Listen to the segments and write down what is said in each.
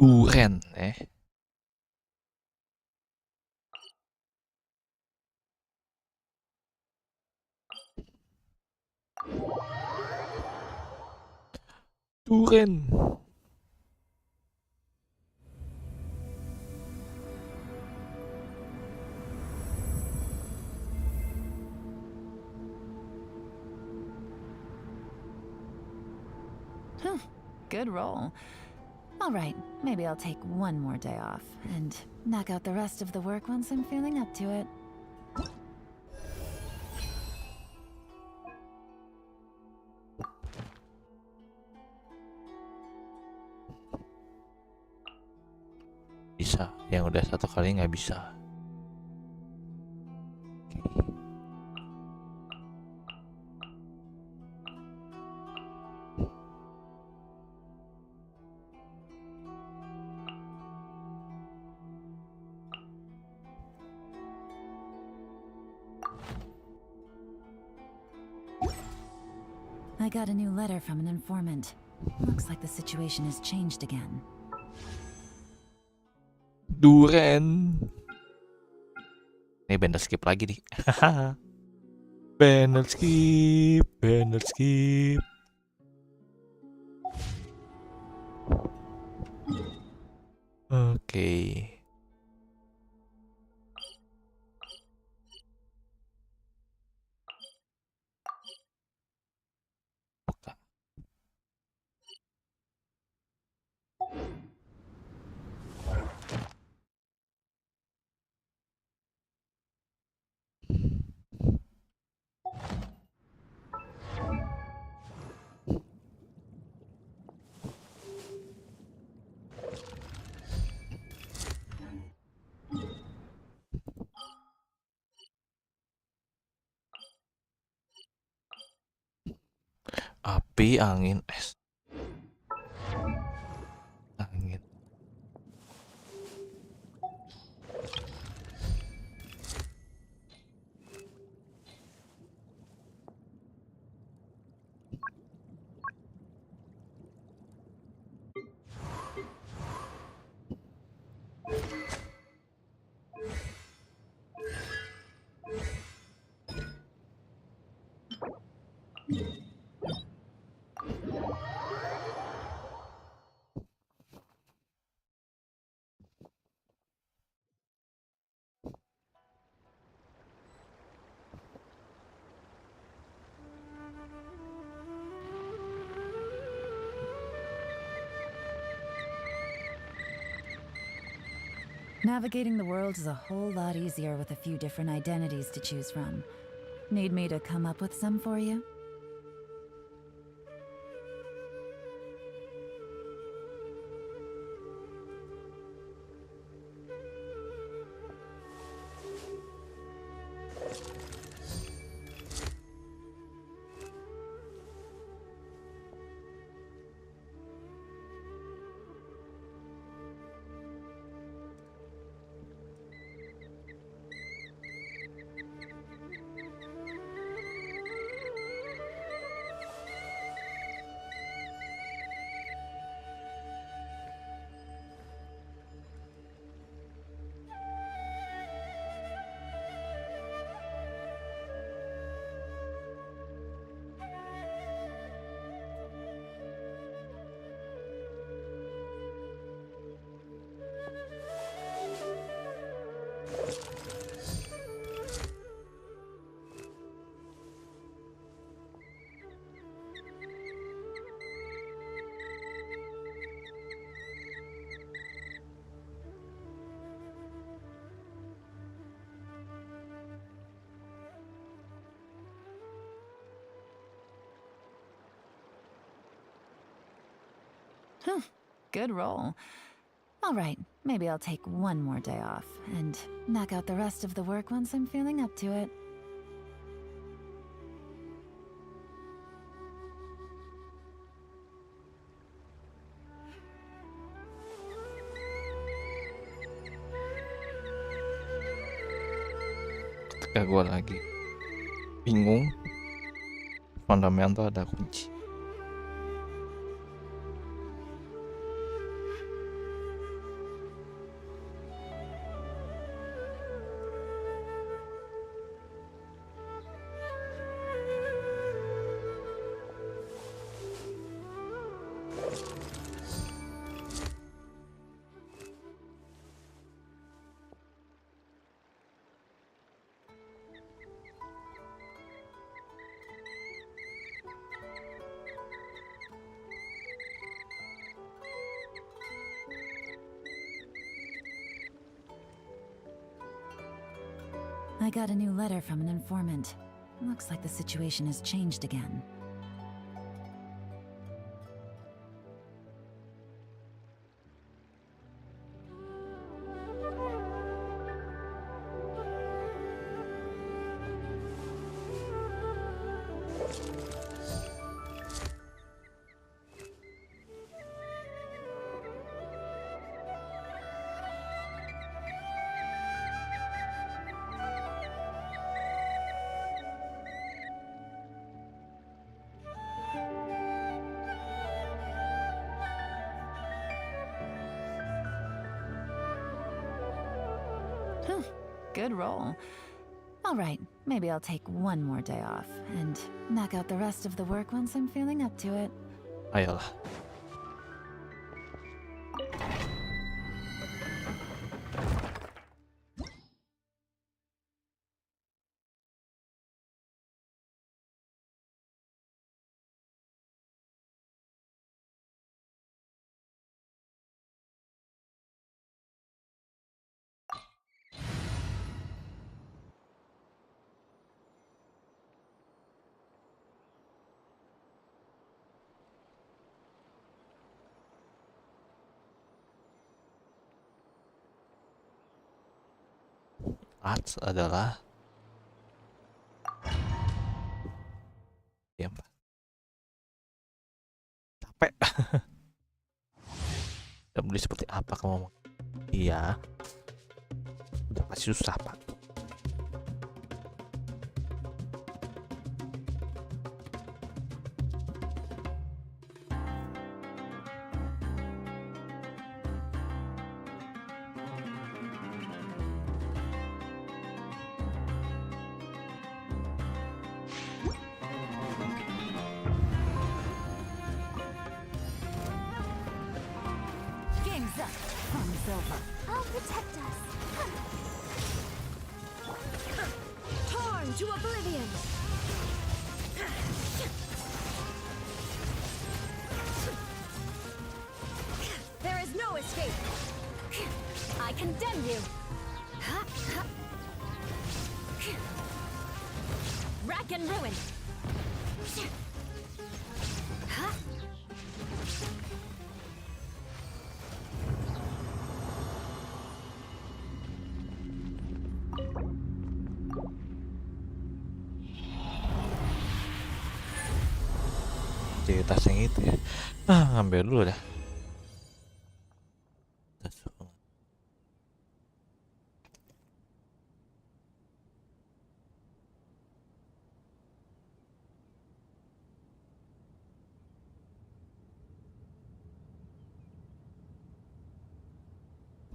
Duren, Duren. Good roll. All right, maybe I'll take one more day off and knock out the rest of the work once I'm feeling up to it. Bisa, yang udah satu kali nggak bisa. I got a new letter from an informant. Looks like the situation has changed again. Duren. Ini banner skip lagi nih. banner skip. Oke. Buka. Api, angin, es. Angin. Navigating the world is a whole lot easier with a few different identities to choose from. Need me to come up with some for you? Good roll. All right, maybe I'll take one more day off and knock out the rest of the work once I'm feeling up to it. Gak, gue lagi bingung. Fundamental ada kunci. I got a new letter from an informant. Looks like the situation has changed again. Good roll. All right, maybe I'll take one more day off and knock out the rest of the work once I'm feeling up to it. Ayolah. Arts adalah diam, Pak. Capek. Dan beli seperti apa kamu? Iya. Udah pasti susah, Pak. I'll protect us. Torn to oblivion. There is no escape. I condemn you. Rack and ruin. Jadi tas yang itu ya. Ngambil dulu dah.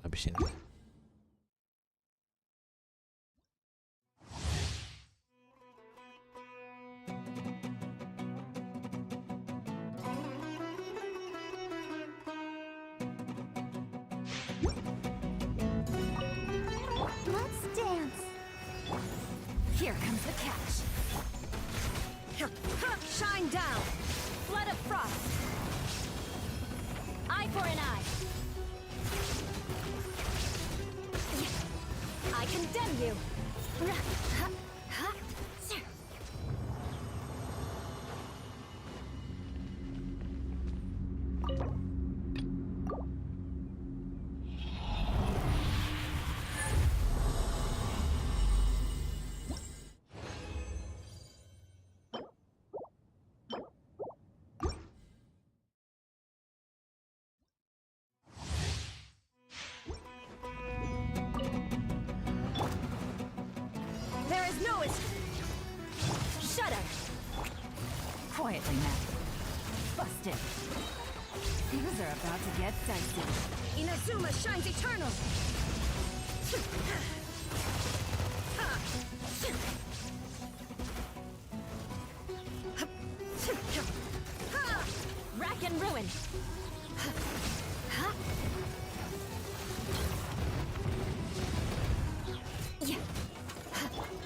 Habis ini. Let's dance. Here comes the catch. Shine down. Flood of frost. Eye for an eye. I condemn you. There is no escape. Shudder. Quietly now. Busted. Things are about to get dicey. Inazuma shines eternal. Rack and ruin.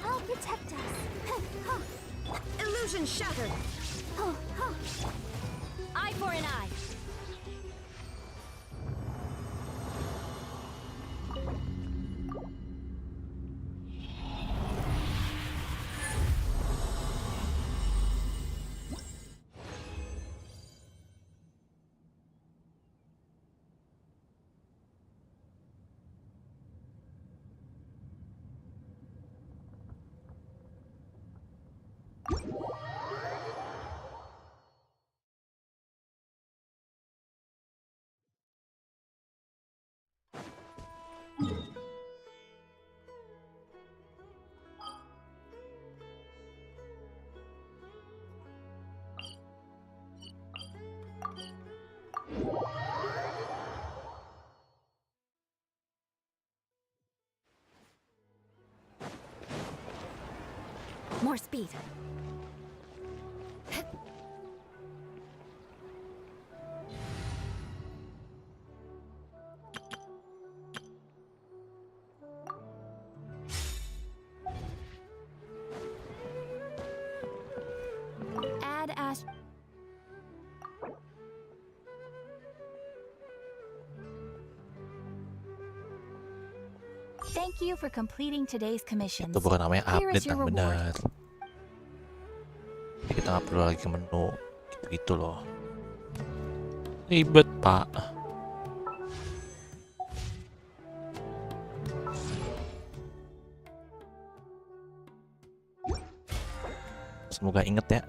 I'll protect us. Illusion shattered. Eye for an eye. More speed. Add Ash. Thank you for completing today's commissions. Itu bukan namanya Here update is your yang reward. benar. Jadi kita nggak perlu lagi ke menu gitu loh. Ribet pak. Semoga inget ya.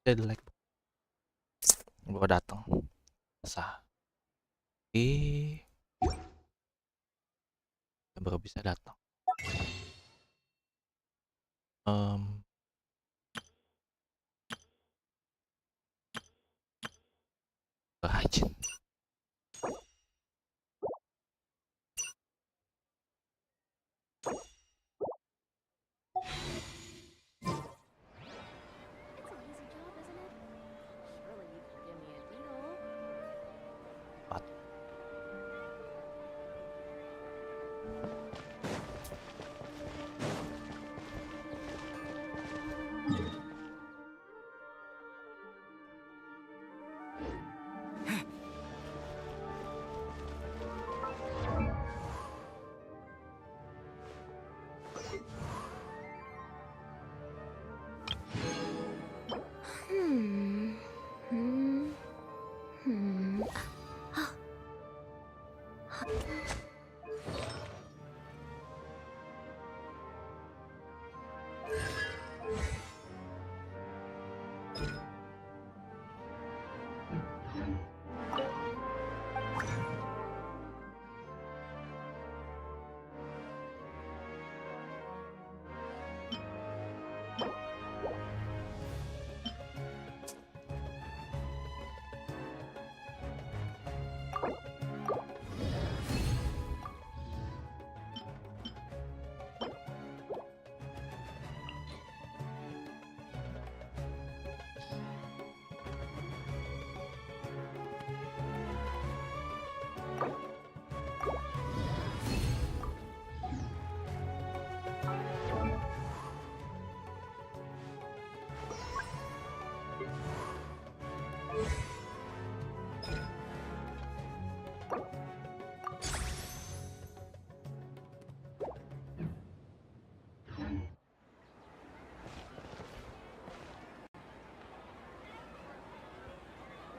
Jadi like gua datang sah baru bisa datang. Rajin. Pat.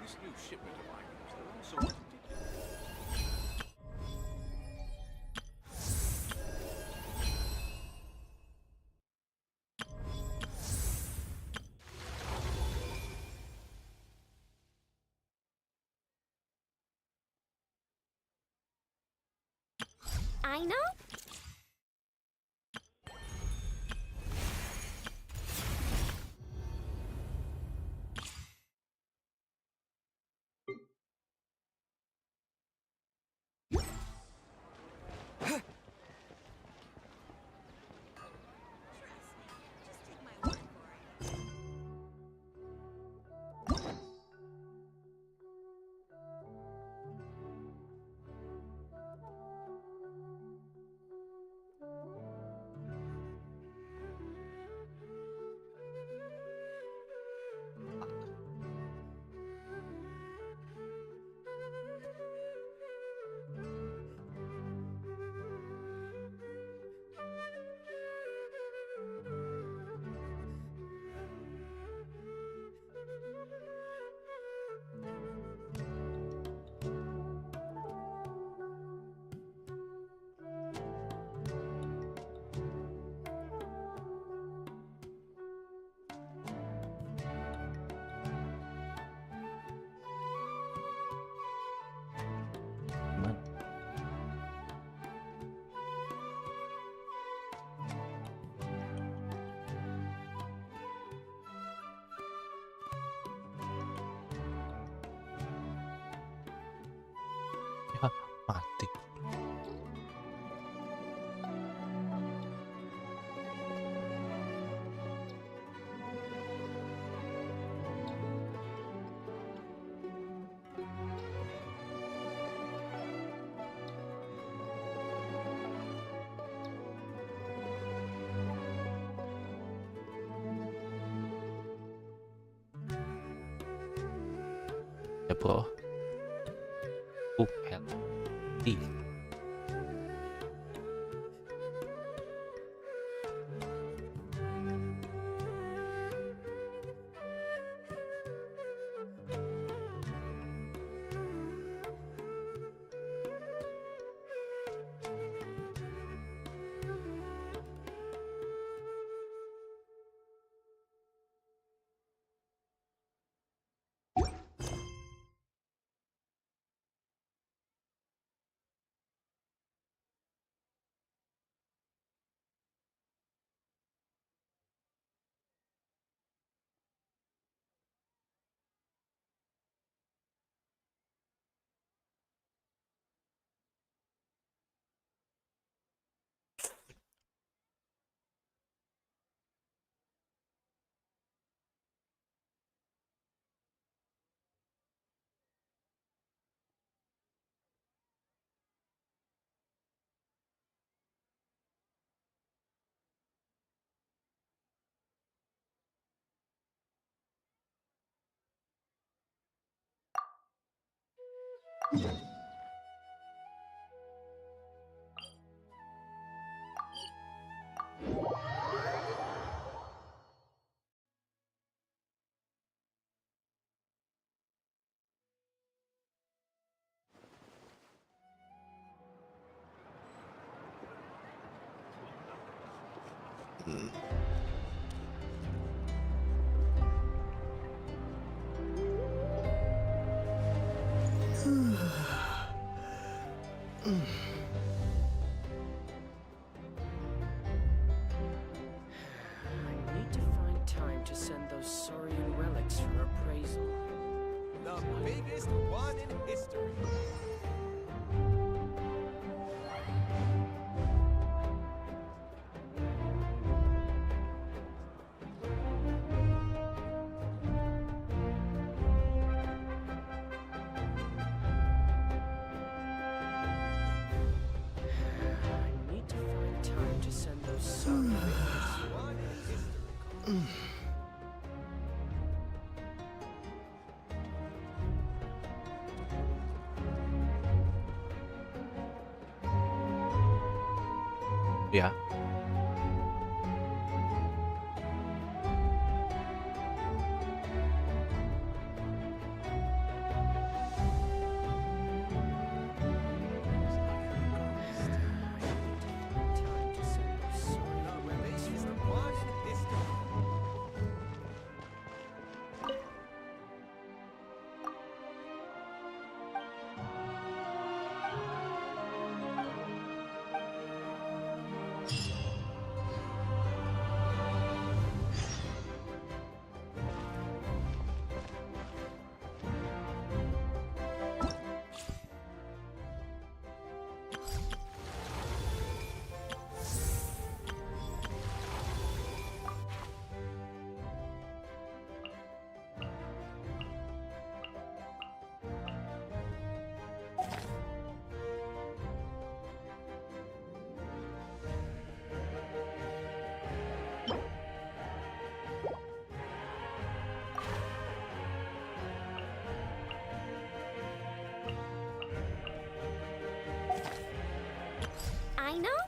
This new shipment of items, they're all so ridiculous. I know. Ya, mati. Ya bro. LT. I need to find time to send those saurian relics for appraisal. The biggest one in history. I need to find time to send those saurian relics. One in history. Ya. Time to send those saurian The relics. biggest one in history. I know.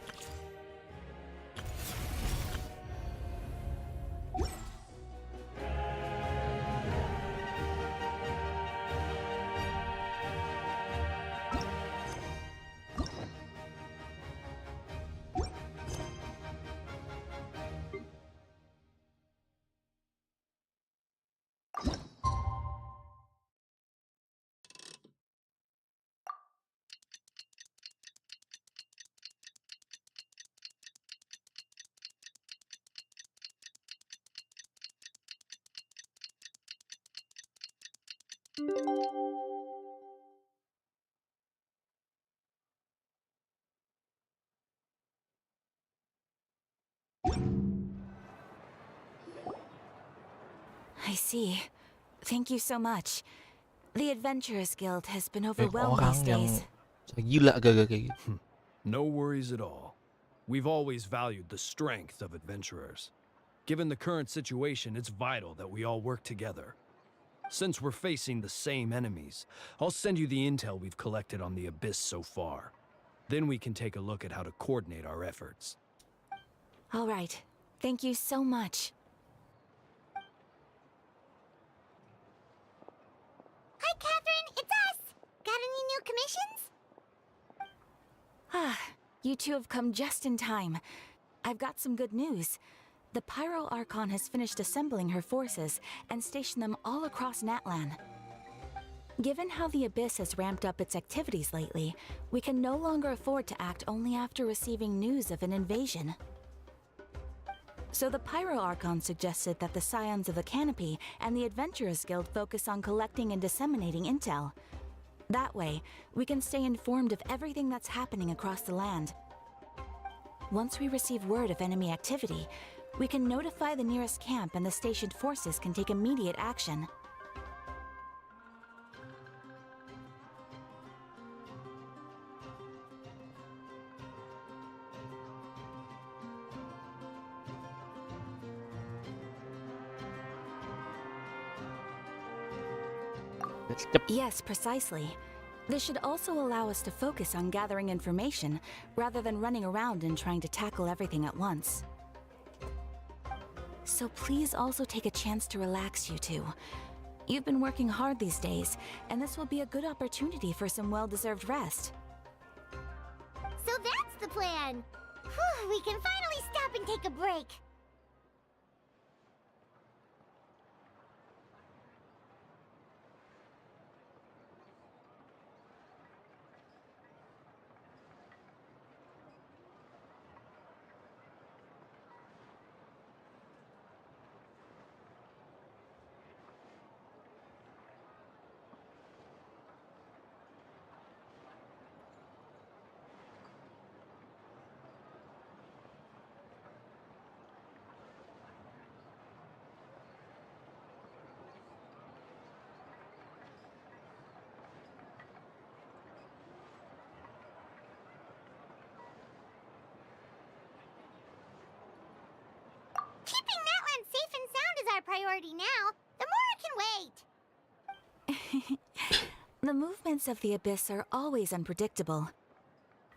I see. Thank you so much. The Adventurers Guild has been Banyak overwhelmed orang these yang days. gila gagal kayak gitu. No worries at all. We've always valued the strength of adventurers. Given the current situation, it's vital that we all work together. Since we're facing the same enemies, I'll send you the intel we've collected on the Abyss so far. Then we can take a look at how to coordinate our efforts. All right. Thank you so much. Hi, Catherine. It's us. Got any new commissions? Ah, you two have come just in time. I've got some good news. The Pyro Archon has finished assembling her forces and stationed them all across Natlan. Given how the Abyss has ramped up its activities lately, we can no longer afford to act only after receiving news of an invasion. So the Pyro Archon suggested that the Scions of the Canopy and the Adventurers Guild focus on collecting and disseminating intel. That way, we can stay informed of everything that's happening across the land. Once we receive word of enemy activity, we can notify the nearest camp and the stationed forces can take immediate action. Cep. Yes, precisely. This should also allow us to focus on gathering information rather than running around and trying to tackle everything at once. So please also take a chance to relax, you two. You've been working hard these days, and this will be a good opportunity for some well-deserved rest. So that's the plan. Whew, we can finally stop and take a break. Keeping Netland safe and sound is our priority now. The more can wait. The movements of the Abyss are always unpredictable.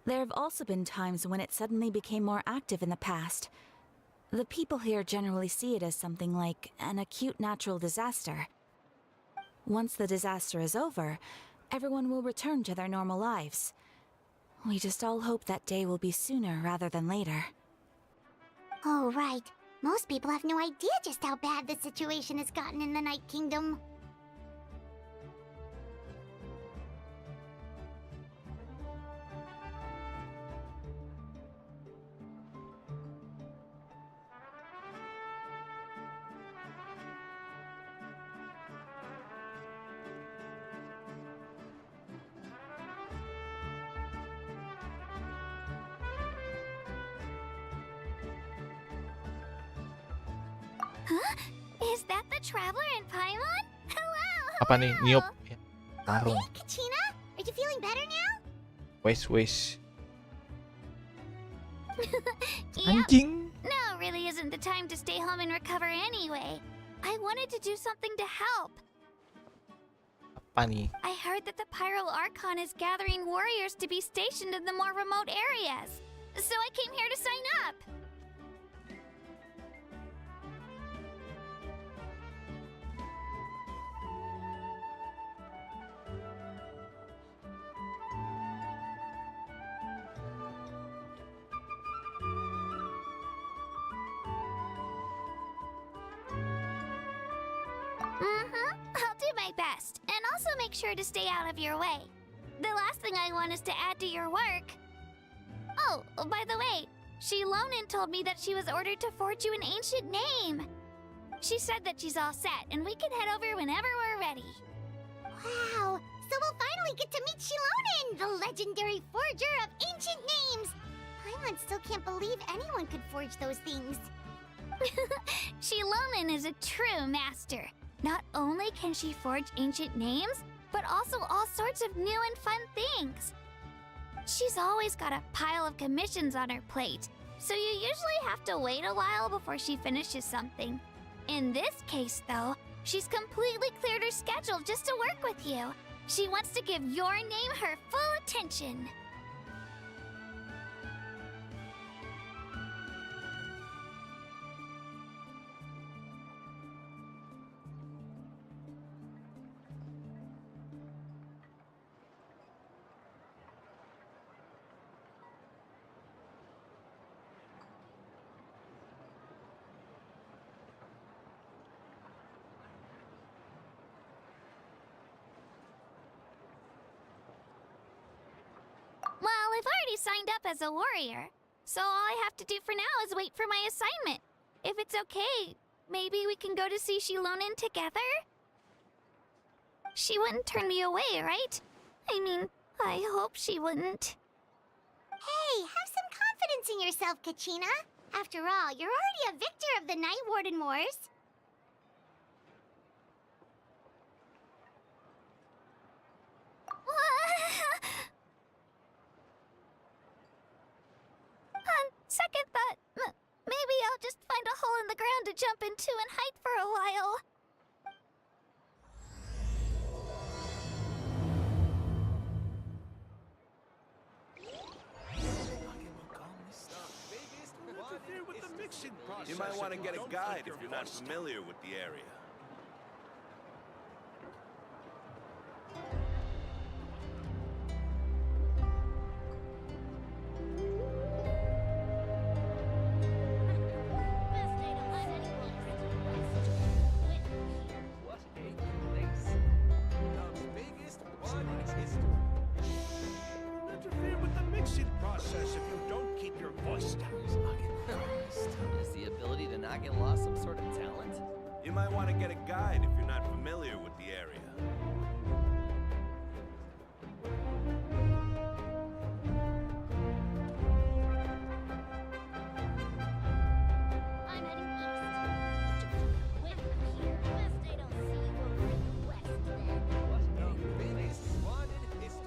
There have also been times when it suddenly became more active in the past. The people here generally see it as something like an acute natural disaster. Once the disaster is over, everyone will return to their normal lives. We just all hope that day will be sooner rather than later. Oh, right. Most people have no idea just how bad the situation has gotten in the Night Kingdom. Huh? Is that the traveler in Paimon? Hello! Apa nih? Niup. Ya, tarung. Hey, Kachina? Are you feeling better now? Wes. Yep. Anjing. Now really isn't the time to stay home and recover anyway. I wanted to do something to help. Apa nih? I heard that the Pyro Archon is gathering warriors to be stationed in the more remote areas. So I came here to sign up. I'll do my best, and also make sure to stay out of your way. The last thing I want is to add to your work. Oh, by the way, Shilonin told me that she was ordered to forge you an ancient name. She said that she's all set, and we can head over whenever we're ready. Wow, so we'll finally get to meet Shilonin, the legendary forger of ancient names. Paimon still can't believe anyone could forge those things. Shilonin is a true master. Not only can she forge ancient names, but also all sorts of new and fun things. She's always got a pile of commissions on her plate, so you usually have to wait a while before she finishes something. In this case, though, she's completely cleared her schedule just to work with you. She wants to give your name her full attention. Well, I've already signed up as a warrior, so all I have to do for now is wait for my assignment. If it's okay, maybe we can go to see Shilonin together? She wouldn't turn me away, right? I mean, I hope she wouldn't. Hey, have some confidence in yourself, Kachina. After all, you're already a victor of the Night Warden Wars. On second thought, maybe I'll just find a hole in the ground to jump into and hide for a while. mixing process. You might want to if get a don't guide keep if your you're not voice down. familiar with the area. What a place. The biggest one in history. Don't interfere with the mixing process if you don't keep your voice down. Is the ability to not get lost some sort of talent? You might want to get a guide if you're not familiar with the area. I'm heading east. West here. West I don't see you over west then. The biggest one in history.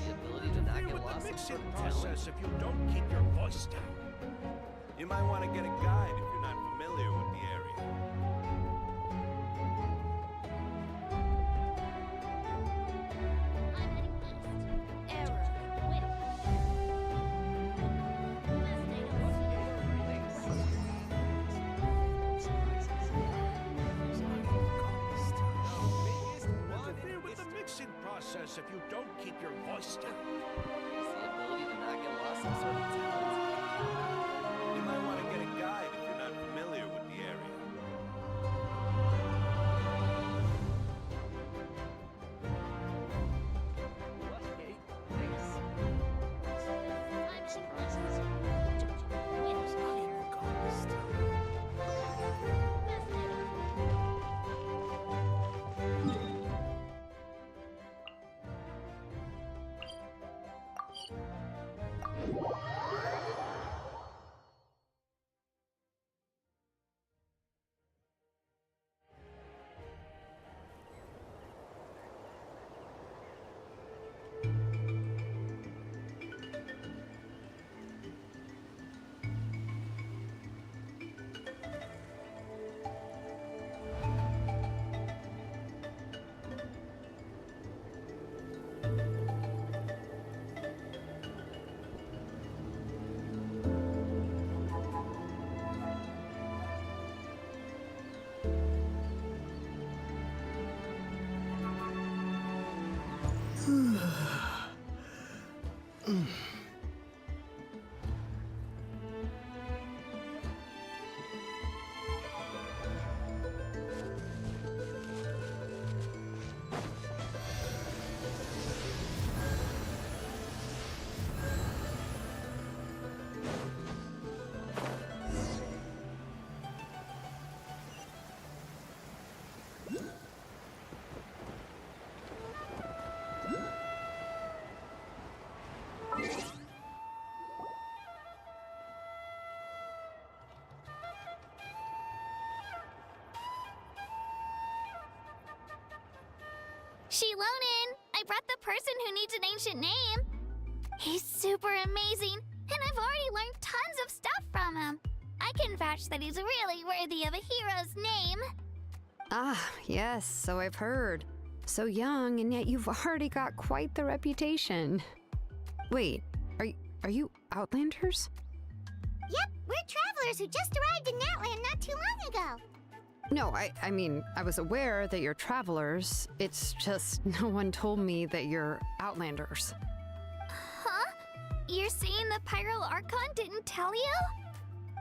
The ability to not Interfere get with the lost some mixing sort of talent? process if you don't keep your voice down. You might want to get a guide if you're not familiar with the area. I'm heading east. Error. West. West I don't see you Interfere with the mixing process if you don't keep your voice down. Is the ability to not get lost some sort of talent? You might want to get a guide if you're not familiar with the area. What a place. I'm heading east. West I don't Shilonin! I brought the person who needs an ancient name. He's super amazing, and I've already learned tons of stuff from him. I can vouch that he's really worthy of a hero's name. Ah, yes, so I've heard. So young, and yet you've already got quite the reputation. Wait, are you Outlanders? Yep, we're travelers who just arrived in Natland not too long ago. No, I mean, I was aware that you're travelers. It's just no one told me that you're Outlanders. Huh? You're saying the Pyro Archon didn't tell you?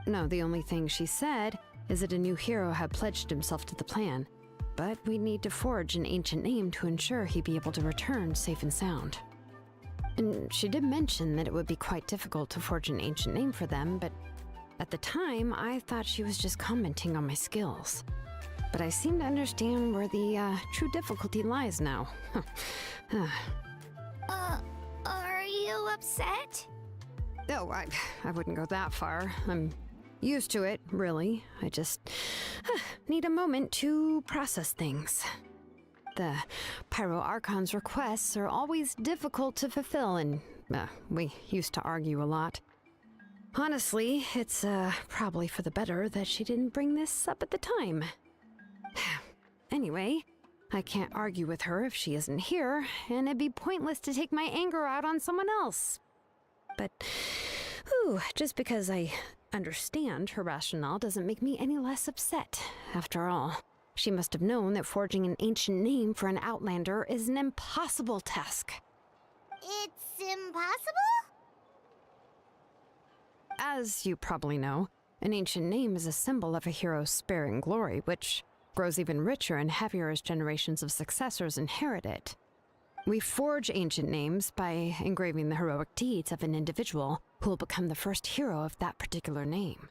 No, the only thing she said is that a new hero had pledged himself to the plan. But we need to forge an ancient name to ensure he'd be able to return safe and sound. And she did mention that it would be quite difficult to forge an ancient name for them, but at the time, I thought she was just commenting on my skills. But I seem to understand where the true difficulty lies now. Are you upset? No, I wouldn't go that far. I'm used to it, really. I just need a moment to process things. The Pyro Archon's requests are always difficult to fulfill, and we used to argue a lot. Honestly, it's probably for the better that she didn't bring this up at the time. Anyway, I can't argue with her if she isn't here, and it'd be pointless to take my anger out on someone else. But Whew, just because I understand her rationale doesn't make me any less upset. After all, she must have known that forging an ancient name for an outlander is an impossible task. It's impossible? As you probably know, an ancient name is a symbol of a hero's sparing glory, which grows even richer and heavier as generations of successors inherit it. We forge ancient names by engraving the heroic deeds of an individual who will become the first hero of that particular name.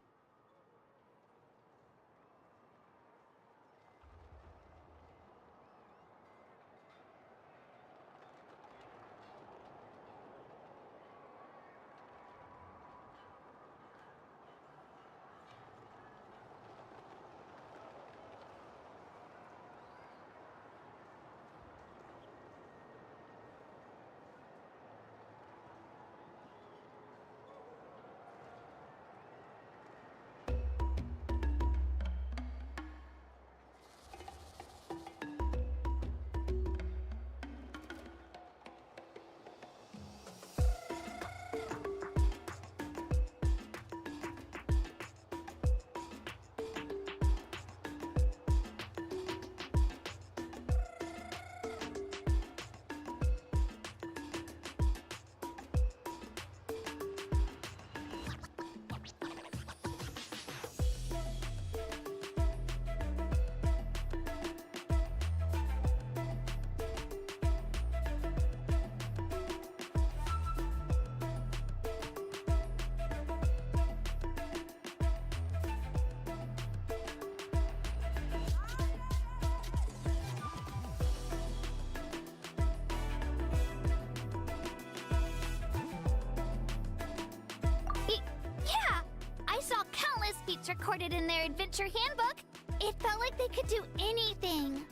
Yeah! I saw countless feats recorded in their adventure handbook. It felt like they could do anything.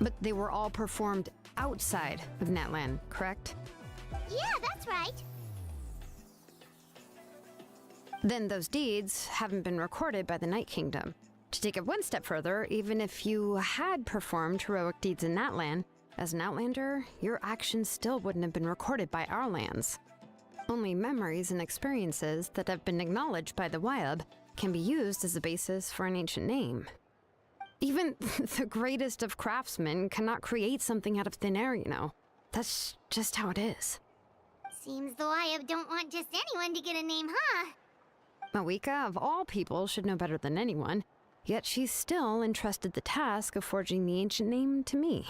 But they were all performed outside of Natlan, correct? Yeah, that's right. Then those deeds haven't been recorded by the Night Kingdom. To take it one step further, even if you had performed heroic deeds in Natlan, as an outlander, your actions still wouldn't have been recorded by our lands. Only memories and experiences that have been acknowledged by the Wyab can be used as a basis for an ancient name. Even the greatest of craftsmen cannot create something out of thin air, you know. That's just how it is. Seems the Wyab don't want just anyone to get a name, huh? Mawika, of all people, should know better than anyone, yet she's still entrusted the task of forging the ancient name to me.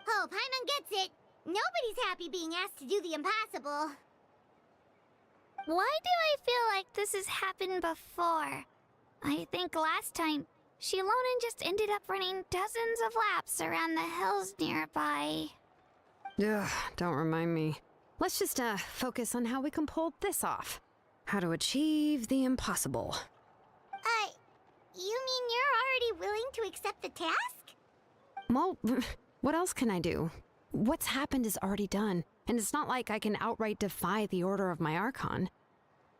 Oh, Paimon gets it. Nobody's happy being asked to do the impossible. Why do I feel like this has happened before? I think last time, Shilonen just ended up running dozens of laps around the hills nearby. Ugh, don't remind me. Let's just focus on how we can pull this off. How to achieve the impossible. You mean you're already willing to accept the task? Well, what else can I do? What's happened is already done, and it's not like I can outright defy the order of my Archon.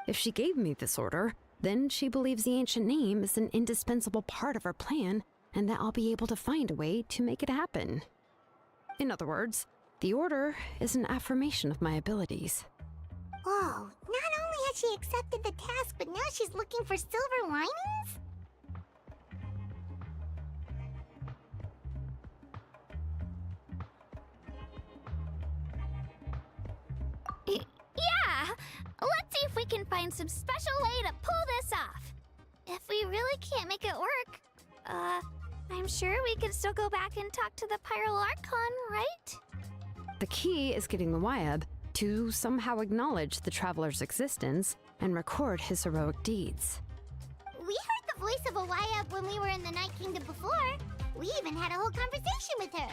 If she gave me this order, then she believes the ancient name is an indispensable part of her plan, and that I'll be able to find a way to make it happen. In other words, the order is an affirmation of my abilities. Whoa, not only has she accepted the task, but now she's looking for silver linings? Yeah! Let's see if we can find some special way to pull this off. If we really can't make it work, I'm sure we can still go back and talk to the Pyral Archon, right? The key is getting the Wyab to somehow acknowledge the traveler's existence and record his heroic deeds. We heard the voice of a Wyab when we were in the Night Kingdom before. We even had a whole conversation with her.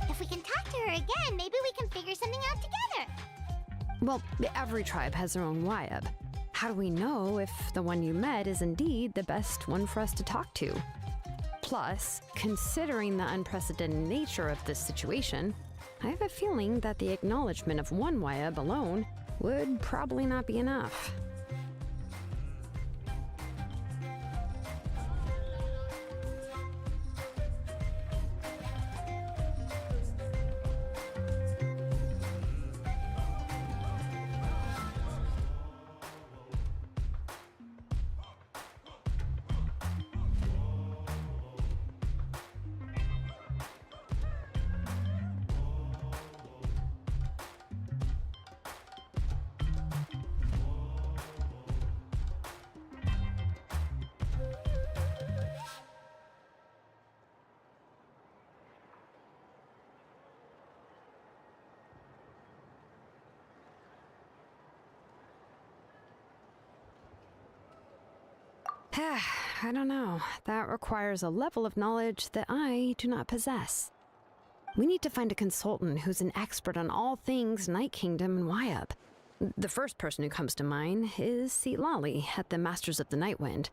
If we can talk to her again, maybe we can figure something out together. Well, every tribe has their own Wyab. How do we know if the one you met is indeed the best one for us to talk to? Plus, considering the unprecedented nature of this situation, I have a feeling that the acknowledgement of one Wyab alone would probably not be enough. I don't know. That requires a level of knowledge that I do not possess. We need to find a consultant who's an expert on all things Night Kingdom and Wyup. The first person who comes to mind is Lali at the Masters of the Nightwind,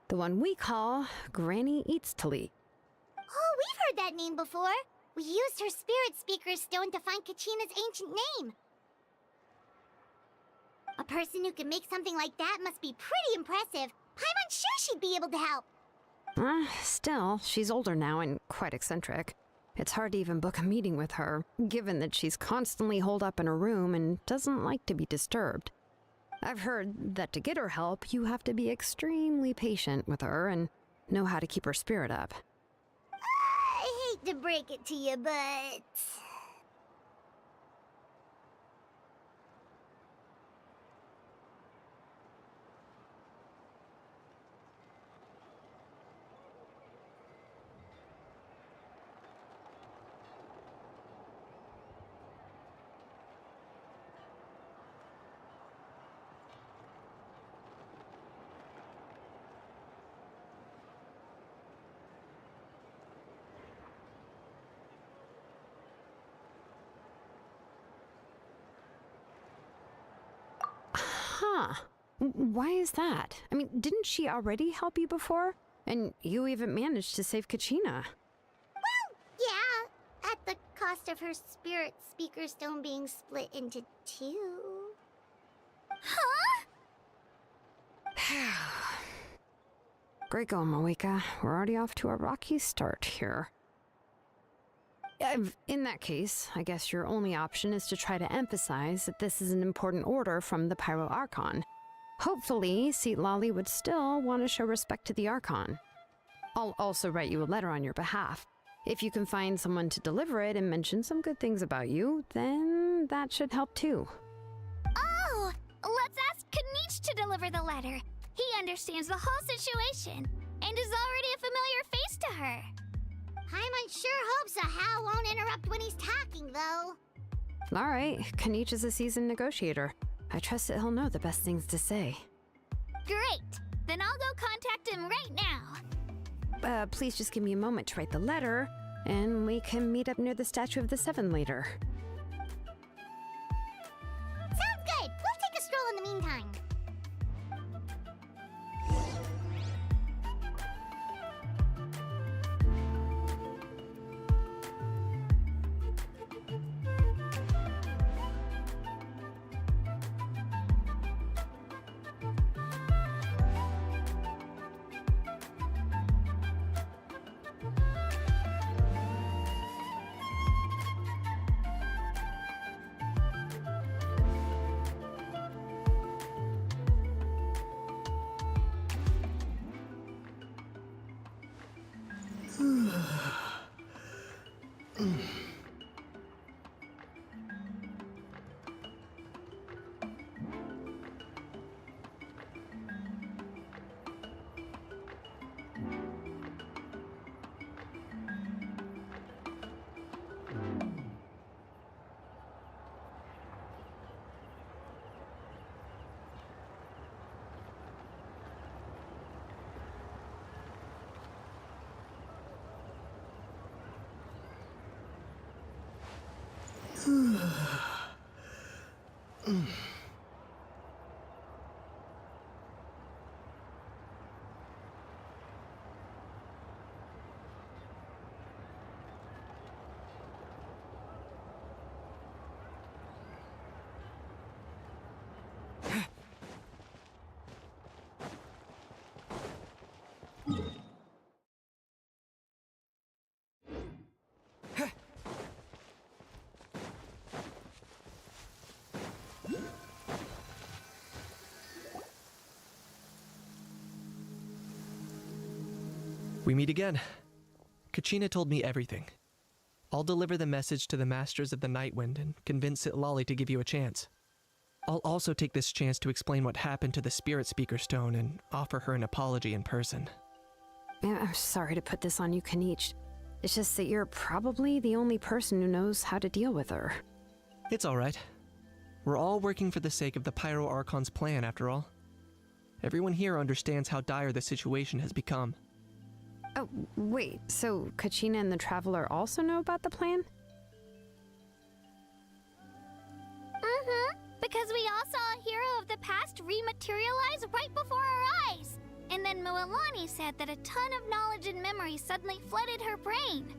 the one we call Granny Eatstali. Oh, we've heard that name before. We used her spirit speaker stone to find Kachina's ancient name. A person who can make something like that must be pretty impressive. I'm unsure she'd be able to help. Still, she's older now and quite eccentric. It's hard to even book a meeting with her, given that she's constantly holed up in her room and doesn't like to be disturbed. I've heard that to get her help, you have to be extremely patient with her and know how to keep her spirit up. I hate to break it to you, but... Huh. Why is that? I mean, didn't she already help you before? And you even managed to save Kachina. Well, yeah, at the cost of her spirit speaker stone being split into two. Huh? Great going, Moeka. We're already off to a rocky start here. In that case, I guess your only option is to try to emphasize that this is an important order from the Pyro Archon. Hopefully, Lali would still want to show respect to the Archon. I'll also write you a letter on your behalf. If you can find someone to deliver it and mention some good things about you, then that should help too. Oh, let's ask Kanich to deliver the letter. He understands the whole situation and is already a familiar face to her. Paimon sure hopes Sahao won't interrupt when he's talking, though. All right, Kanich is a seasoned negotiator. I trust that he'll know the best things to say. Great! Then I'll go contact him right now. Please just give me a moment to write the letter, and we can meet up near the Statue of the Seven later. Sounds good! We'll take a stroll in the meantime. We meet again. Kachina told me everything. I'll deliver the message to the Masters of the Nightwind and convince Lali to give you a chance. I'll also take this chance to explain what happened to the Spirit Speaker Stone and offer her an apology in person. I'm sorry to put this on you, Kanich. It's just that you're probably the only person who knows how to deal with her. It's all right. We're all working for the sake of the Pyro Archon's plan, after all. Everyone here understands how dire the situation has become. Oh, wait, so Kachina and the Traveler also know about the plan? Mm-hmm. Because we all saw a hero of the past rematerialize right before our eyes. And then Mualani said that a ton of knowledge and memory suddenly flooded her brain.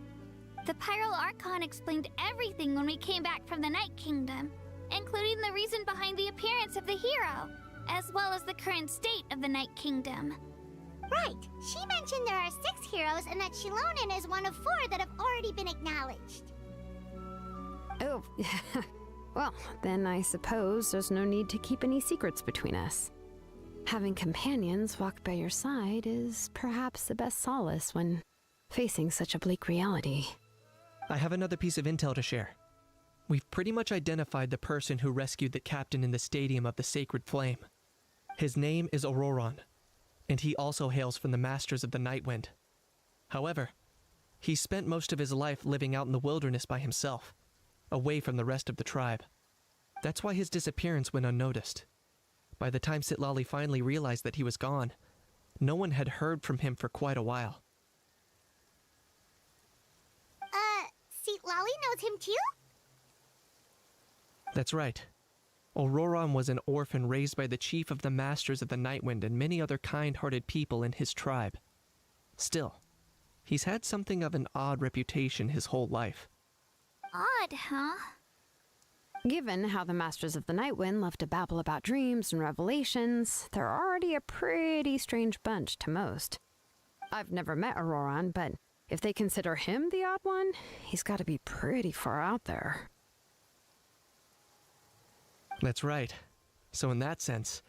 The Pyro Archon explained everything when we came back from the Night Kingdom, including the reason behind the appearance of the hero, as well as the current state of the Night Kingdom. Right. She mentioned there are 6 heroes and that Shilonen is one of 4 that have already been acknowledged. Oh, well, then I suppose there's no need to keep any secrets between us. Having companions walk by your side is perhaps the best solace when facing such a bleak reality. I have another piece of intel to share. We've pretty much identified the person who rescued the captain in the Stadium of the Sacred Flame. His name is Auroron, and he also hails from the Masters of the Nightwind. However, he spent most of his life living out in the wilderness by himself, away from the rest of the tribe. That's why his disappearance went unnoticed. By the time Sitlali finally realized that he was gone, no one had heard from him for quite a while. Sitlali knows him too? That's right. Auroron was an orphan raised by the chief of the Masters of the Nightwind and many other kind-hearted people in his tribe. Still, he's had something of an odd reputation his whole life. Odd, huh? Given how the Masters of the Nightwind love to babble about dreams and revelations, they're already a pretty strange bunch to most. I've never met Auroron, but if they consider him the odd one, he's got to be pretty far out there. That's right. So in that sense,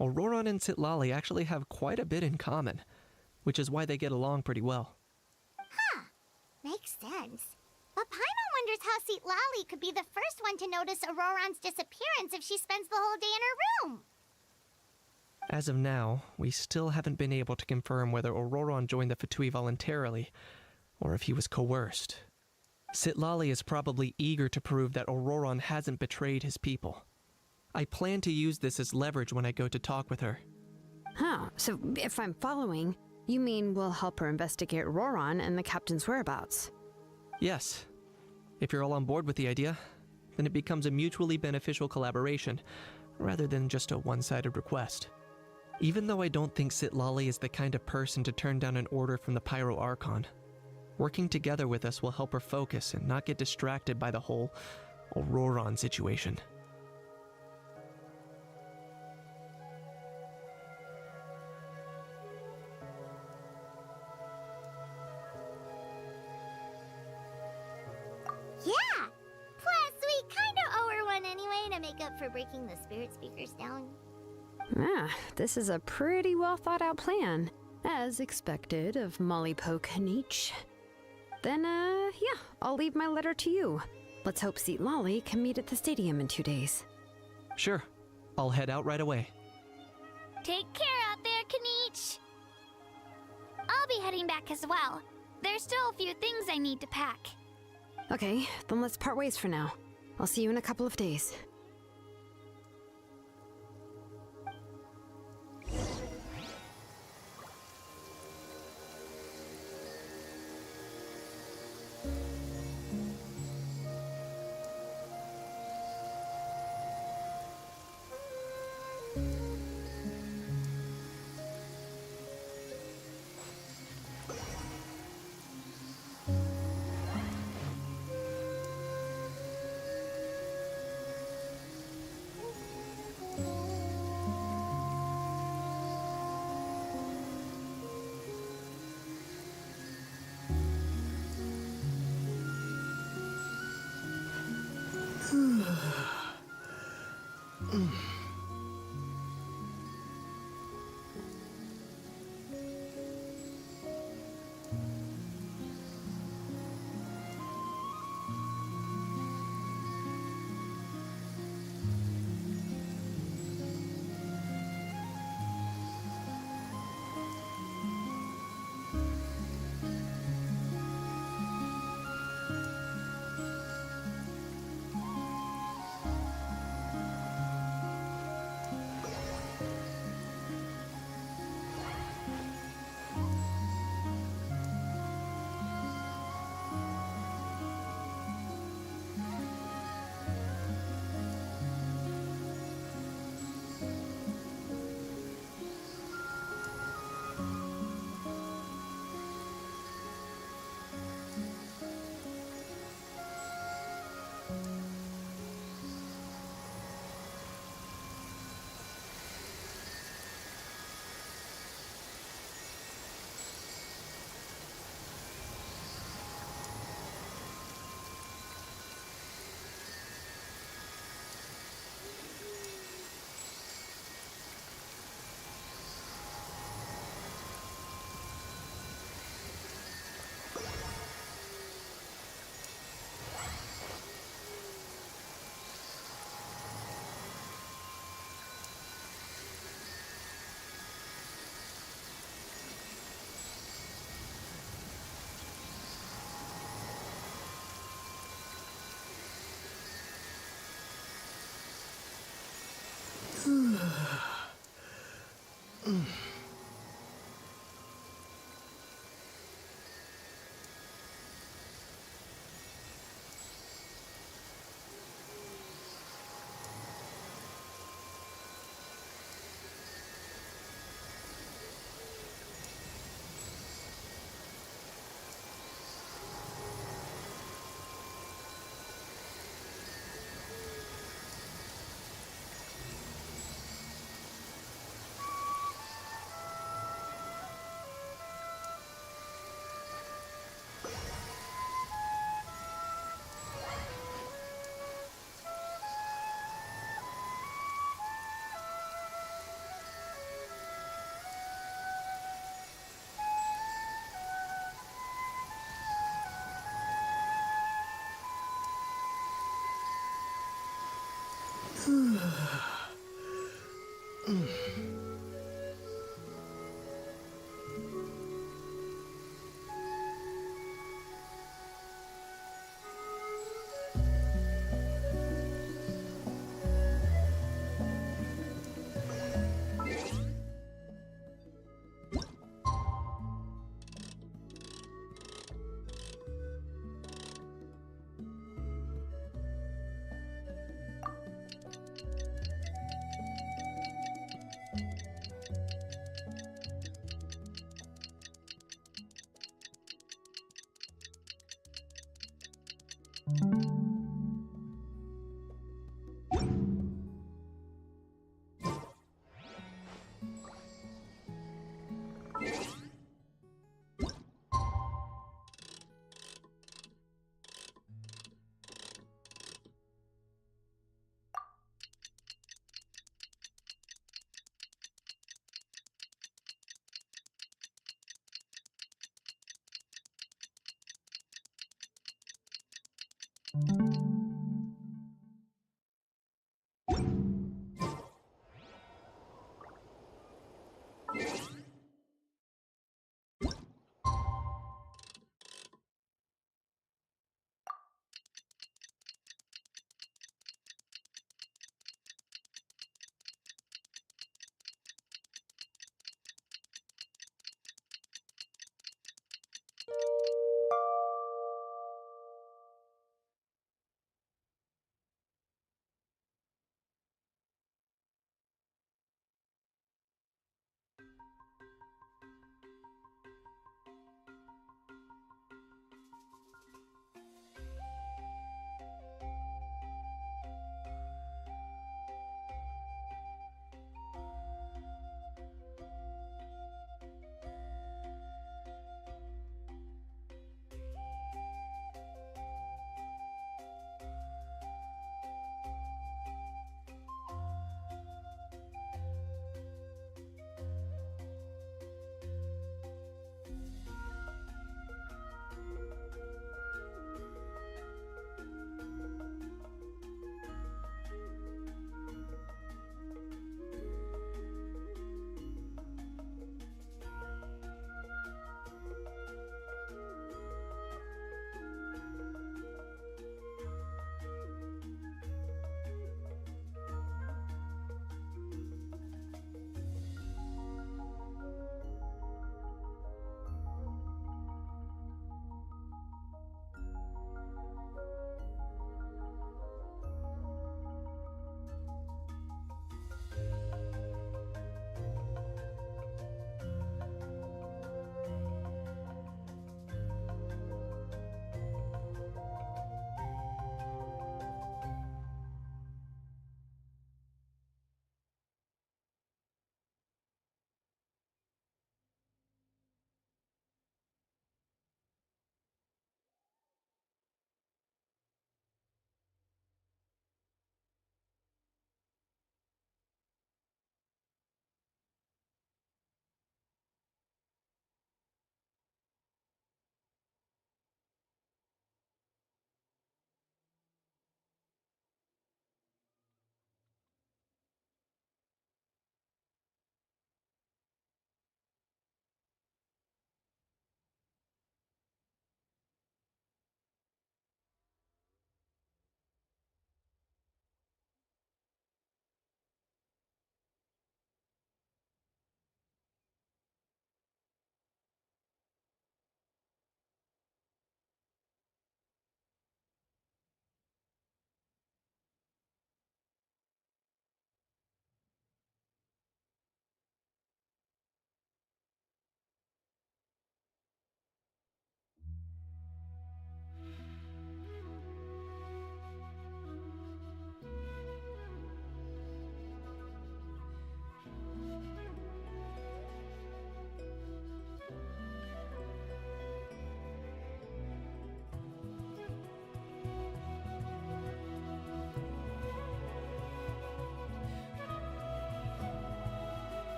Auroron and Sitlali actually have quite a bit in common, which is why they get along pretty well. Huh. Makes sense. But Paimon wonders how Sitlali could be the first one to notice Auroron's disappearance if she spends the whole day in her room. As of now, we still haven't been able to confirm whether Auroron joined the Fatui voluntarily, or if he was coerced. Sitlali is probably eager to prove that Auroron hasn't betrayed his people. I plan to use this as leverage when I go to talk with her. Huh, so if I'm following, you mean we'll help her investigate Auroron and the captain's whereabouts? Yes. If you're all on board with the idea, then it becomes a mutually beneficial collaboration, rather than just a one-sided request. Even though I don't think Sitlali is the kind of person to turn down an order from the Pyro Archon, working together with us will help her focus and not get distracted by the whole Auroron situation. Yeah! Plus, we kinda owe her one anyway to make up for breaking the spirit speakers down. Ah, this is a pretty well thought out plan, as expected of Molly Poke Nietzsche. Then, yeah, I'll leave my letter to you. Let's hope Sitlali can meet at the stadium in 2 days. Sure. I'll head out right away. Take care out there, Kaniche. I'll be heading back as well. There's still a few things I need to pack. Okay, then let's part ways for now. I'll see you in a couple of days.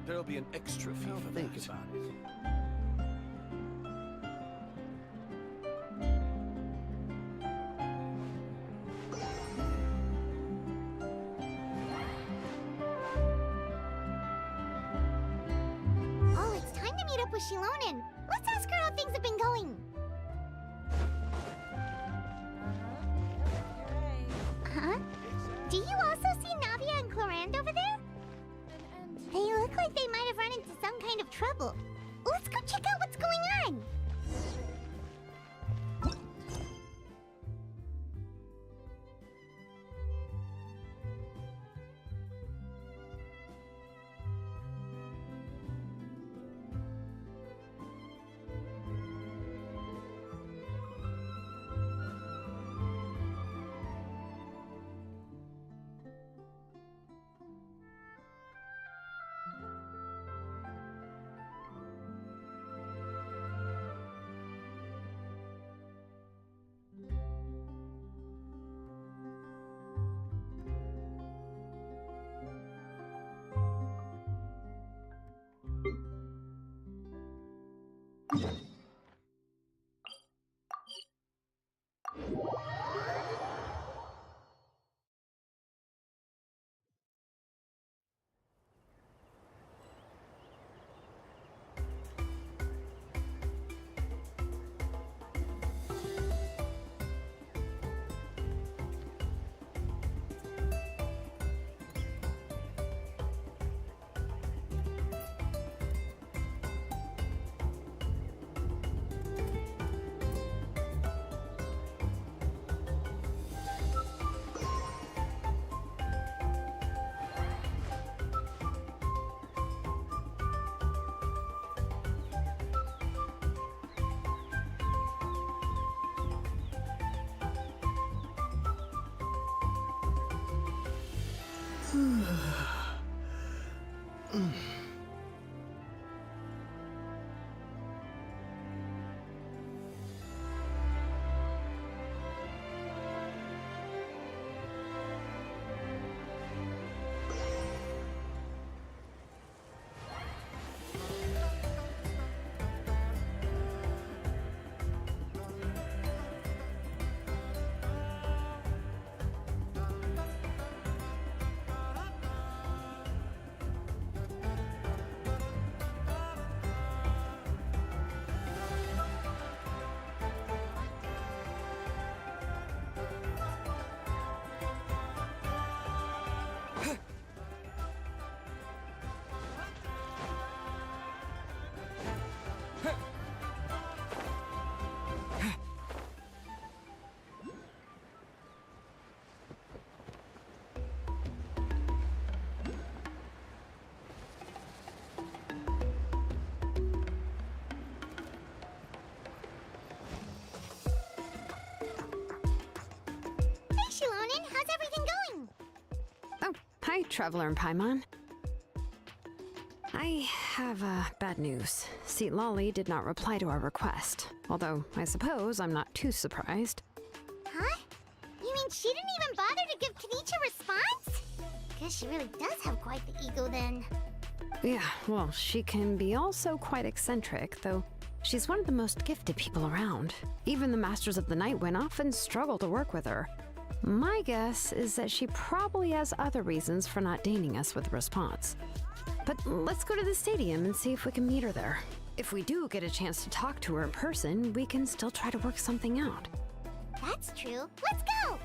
There'll be an extra fee for think that. about it. Oh, it's time to meet up with Shilonen. Let's ask her how things have been going. Huh? Do you also see Navia and Clorand over there? They look like they might have run into some kind of trouble. Let's go check out what's going on. Shilonen, how's everything going? Oh, hi, Traveler and Paimon. I have bad news. Lolly did not reply to our request, although I suppose I'm not too surprised. Huh? You mean she didn't even bother to give Kenichi a response? Guess she really does have quite the ego then. Yeah, well, she can be also quite eccentric, though she's one of the most gifted people around. Even the Masters of the Night Wind often struggle to work with her. My guess is that she probably has other reasons for not deigning us with a response. But let's go to the stadium and see if we can meet her there. If we do get a chance to talk to her in person, we can still try to work something out. That's true. Let's go!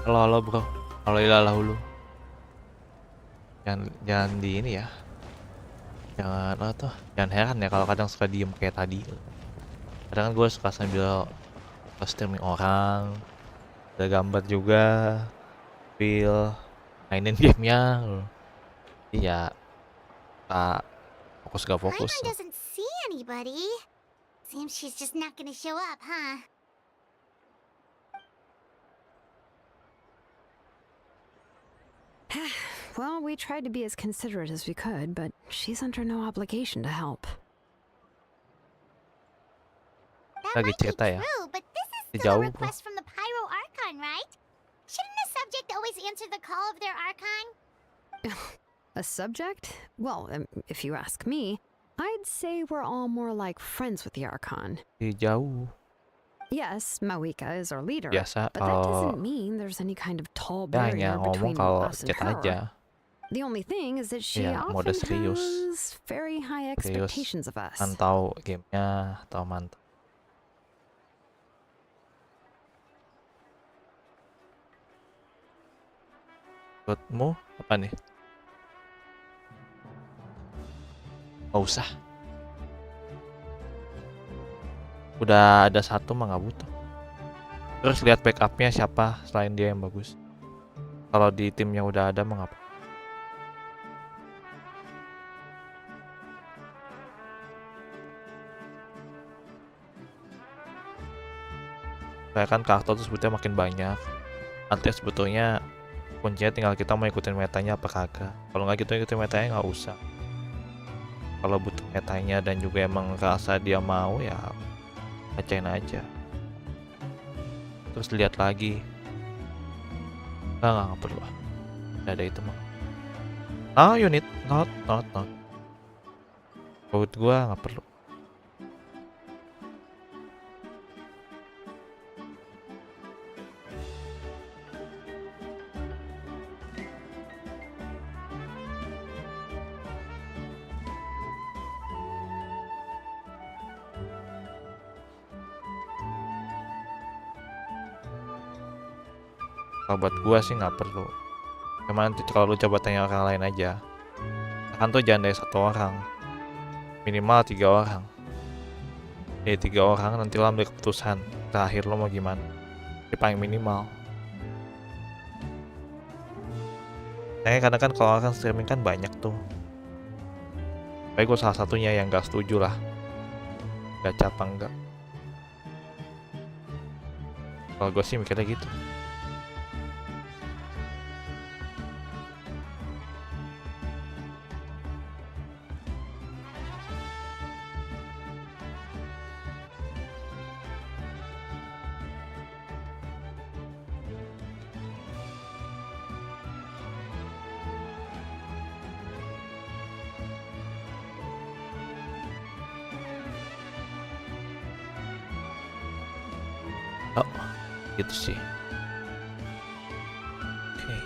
Halo bro, halo ilalah hulu. Jangan di ini ya. Jangan heran ya kalau kadang suka diem kayak tadi. Kadang kan gue suka sambil streaming orang, ada gambar juga, mainin gamenya. Iya, tak fokus gak fokus. Paimon doesn't see anybody. Seems she's just not gonna show up, huh? Well, we tried to be as considerate as we could, but she's under no obligation to help. That might be ya. true, but this is still a request from the Pyro Archon, right? Shouldn't a subject always answer the call of their Archon? A subject? Well, if you ask me, I'd say we're all more like friends with the Archon. Jauh. Yes, Mawika is our leader, Biasa but that doesn't mean there's any kind of tall barrier between us and her. Aja. The only thing is that she often has very high expectations of us. Mantau gamenya atau mantau. Menurutmu apa nih? Gak usah. Udah ada satu mah gak butuh. Terus lihat backupnya siapa selain dia yang bagus. Kalau di timnya udah ada mengapa? Saya kan karakter tuh sebetulnya makin banyak. Nanti sebetulnya kuncinya tinggal kita mau ikutin metanya apa kagak. Kalau nggak gitu ikutin metanya nggak usah. Kalau butuh metanya dan juga emang ngerasa dia mau ya bacain aja. Terus lihat lagi. Nggak perlu. Udah ada itu mah. Oh unit, not. Menurut gua nggak perlu. Kalau buat gua sih nggak perlu. Cuman nanti kalau lu coba tanya orang lain aja, kan tuh jangan dari 1 orang, minimal 3 orang. 3 orang nanti lo ambil keputusan terakhir lo mau gimana. Ini paling minimal. Kadang kan kalau orang streaming kan banyak tuh. Tapi gue salah satunya yang gak setuju lah. Gacha apa enggak. Kalau gue sih mikirnya gitu. Oh, gitu sih. Oke.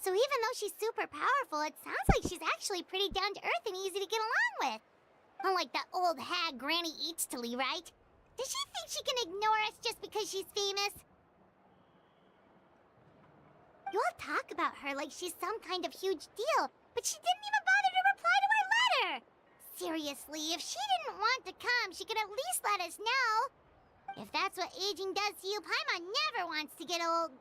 So even though she's super powerful, it sounds like she's actually pretty down to earth and easy to get along with. Unlike that old hag Granny Eatstily, right? Does she think she can ignore us just because she's famous? You all talk about her like she's some kind of huge deal, but she didn't even bother to reply to our letter! Seriously, if she didn't want to come, she could at least let us know. If that's what aging does to you, Paimon never wants to get old.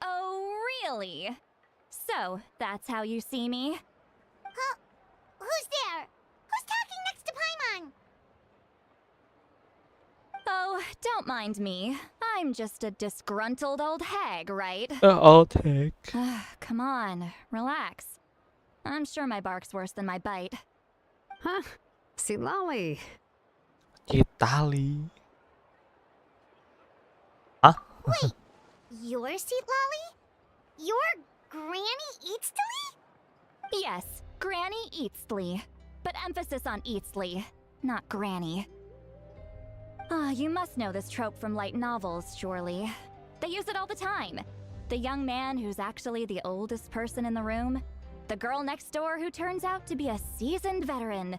Oh, really? So, that's how you see me? Huh? Who's there? Who's talking next to Paimon? Oh, don't mind me. I'm just a disgruntled old hag, right? I'll take. Come on, relax. I'm sure my bark's worse than my bite. Huh? Si Lolly. Kitali. Hah? Wait, you're Seat Lolly? You're Granny Eatstily? Yes, Granny Eatstly. But emphasis on Eatstly, not Granny. You must know this trope from light novels, surely. They use it all the time. The young man who's actually the oldest person in the room. The girl next door who turns out to be a seasoned veteran.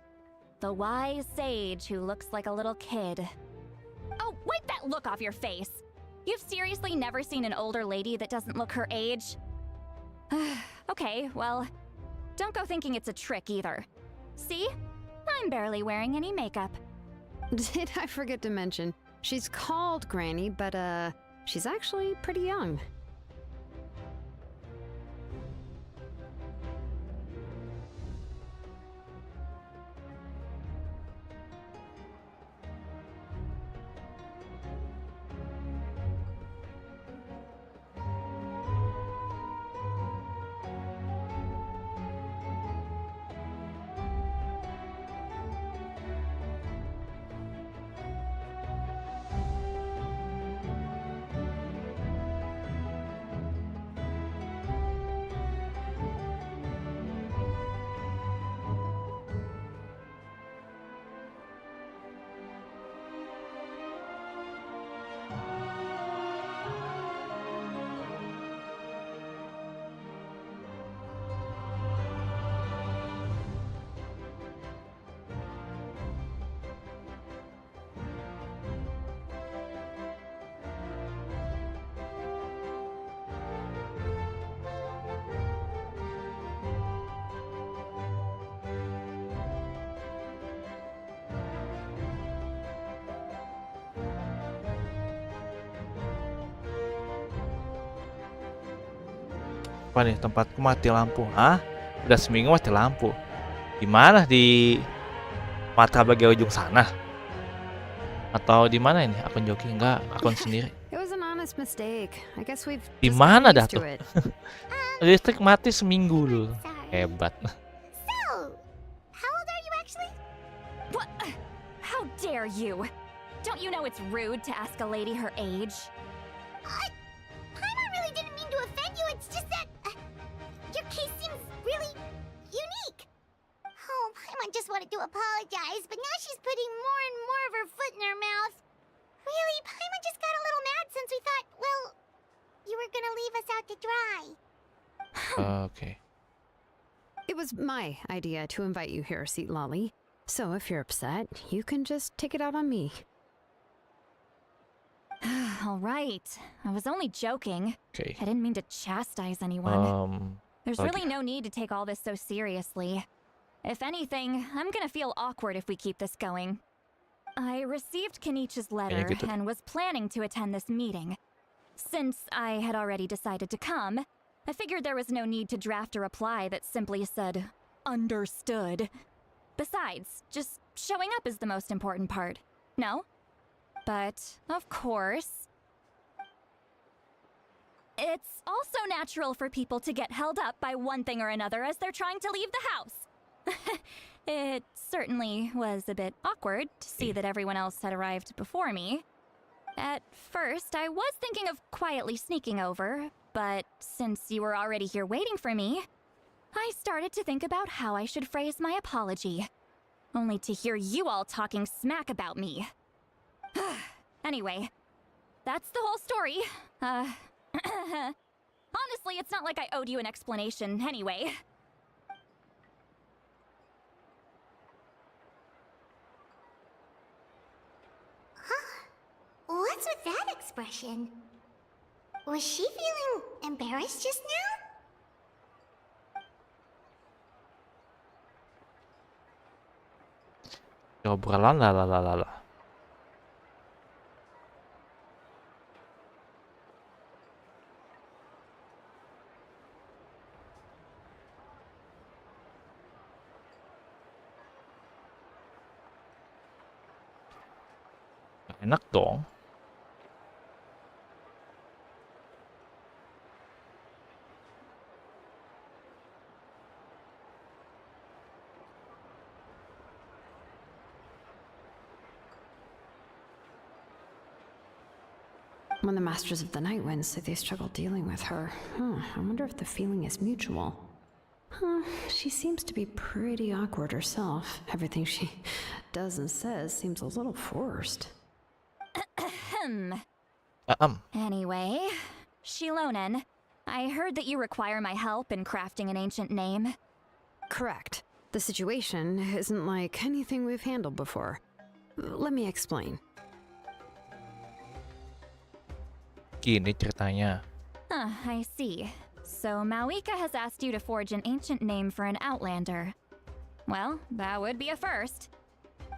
The wise sage who looks like a little kid. Oh, wipe that look off your face! You've seriously never seen an older lady that doesn't look her age? Okay, well, don't go thinking it's a trick either. See? I'm barely wearing any makeup. Did I forget to mention, she's called Granny, but she's actually pretty young. Apa nih, tempatku mati lampu. Hah? Udah seminggu mati lampu. Di mana? Di mata bagian ujung sana? Atau di mana ini? Akun joki? Enggak, akun sendiri. It was an honest mistake. I guess we've Di just mana gotten dah used to tuh? it. Listrik mati seminggu dulu. Sorry. Hebat. So, how old are you actually? What? How dare you? Don't you know it's rude to ask a lady her age? Paimon really didn't mean to offend you. It's just that your case seems really unique. Oh, Paimon just wanted to apologize, but now she's putting more and more of her foot in her mouth. Really, Paimon just got a little mad since we thought, well, you were gonna leave us out to dry. Oke. It was my idea to invite you here, Seat Lolly. So if you're upset, you can just take it out on me. All right. I was only joking. Oke. I didn't mean to chastise anyone. There's okay. really no need to take all this so seriously. If anything, I'm gonna feel awkward if we keep this going. I received Kenichi's letter gitu. and was planning to attend this meeting. Since I had already decided to come, I figured there was no need to draft a reply that simply said, understood. Besides, just showing up is the most important part. No? But, of course, it's also natural for people to get held up by one thing or another as they're trying to leave the house. It certainly was a bit awkward to see that everyone else had arrived before me. At first, I was thinking of quietly sneaking over, but since you were already here waiting for me, I started to think about how I should phrase my apology. Only to hear you all talking smack about me. Anyway, that's the whole story. Honestly, it's not like I owed you an explanation anyway. What's with that expression? Was she feeling embarrassed just now? Obrolan lalalala. Enak dong. When the Masters of the Night Wind say they struggle dealing with her, I wonder if the feeling is mutual. She seems to be pretty awkward herself. Everything she does and says seems a little forced. Anyway, Shilonen, I heard that you require my help in crafting an ancient name. Correct. The situation isn't like anything we've handled before. Let me explain. Gini ceritanya. I see. So Mawika has asked you to forge an ancient name for an Outlander. Well, that would be a first.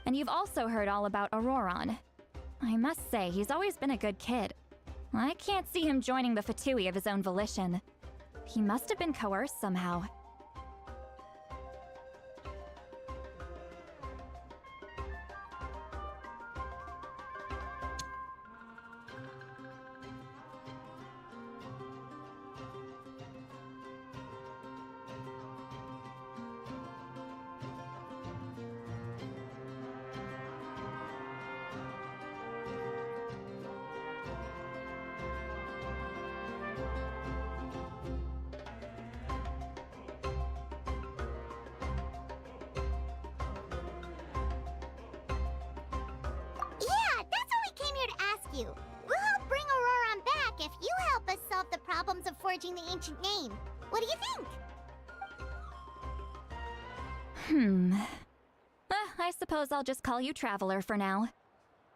And you've also heard all about Auroron. I must say, he's always been a good kid. I can't see him joining the Fatui of his own volition. He must have been coerced somehow. You. We'll help bring Auroron back if you help us solve the problems of forging the ancient name. What do you think? I suppose I'll just call you Traveler for now.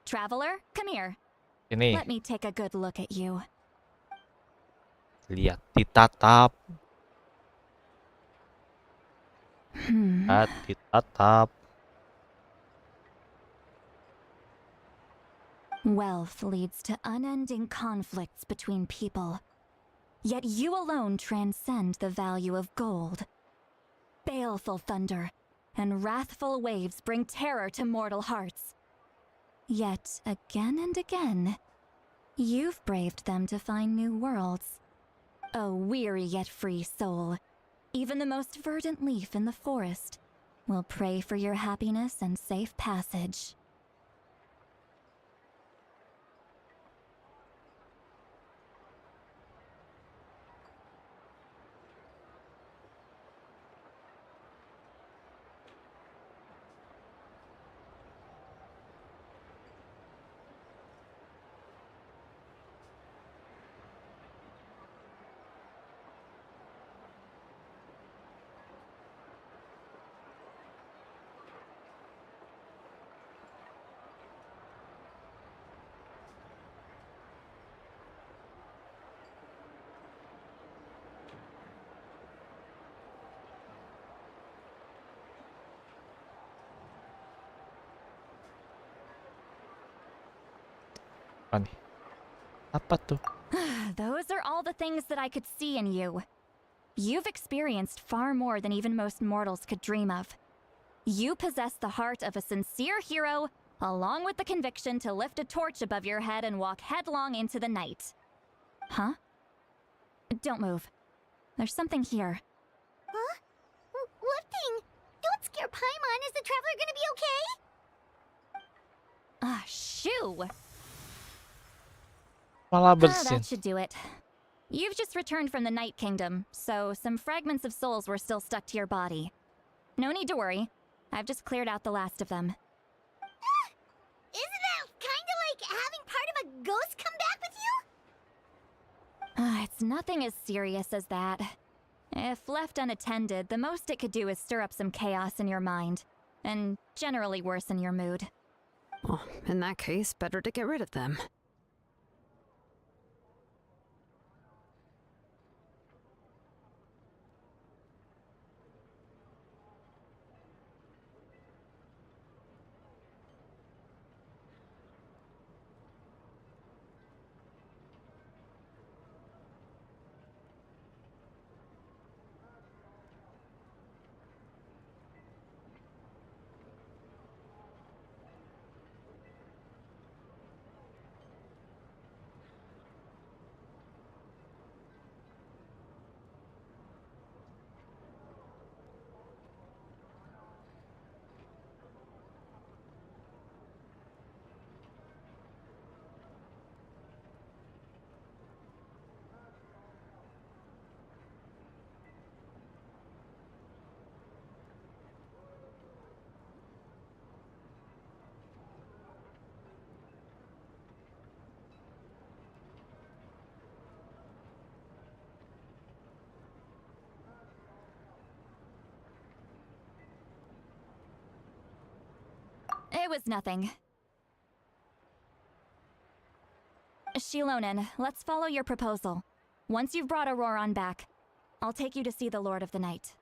Traveler, come here. Ini. Let me take a good look at you. Lihat, ditatap. Ditatap. Wealth leads to unending conflicts between people. Yet you alone transcend the value of gold. Baleful thunder and wrathful waves bring terror to mortal hearts. Yet again and again, you've braved them to find new worlds. O weary yet free soul, even the most verdant leaf in the forest will pray for your happiness and safe passage. Apa nih? Apa tuh? Those are all the things that I could see in you. You've experienced far more than even most mortals could dream of. You possess the heart of a sincere hero, along with the conviction to lift a torch above your head and walk headlong into the night. Huh? Don't move. There's something here. Huh? What thing? Don't scare Paimon. Is the traveler gonna be okay? Shoo! Malah Oh, bersin. that should do it. You've just returned from the Night Kingdom, so some fragments of souls were still stuck to your body. No need to worry. I've just cleared out the last of them. Isn't that kinda like having part of a ghost come back with you? It's nothing as serious as that. If left unattended, the most it could do is stir up some chaos in your mind, and generally worsen your mood. Well, in that case, better to get rid of them. It was nothing. Shilonen, let's follow your proposal. Once you've brought Auroron back, I'll take you to see the Lord of the Night.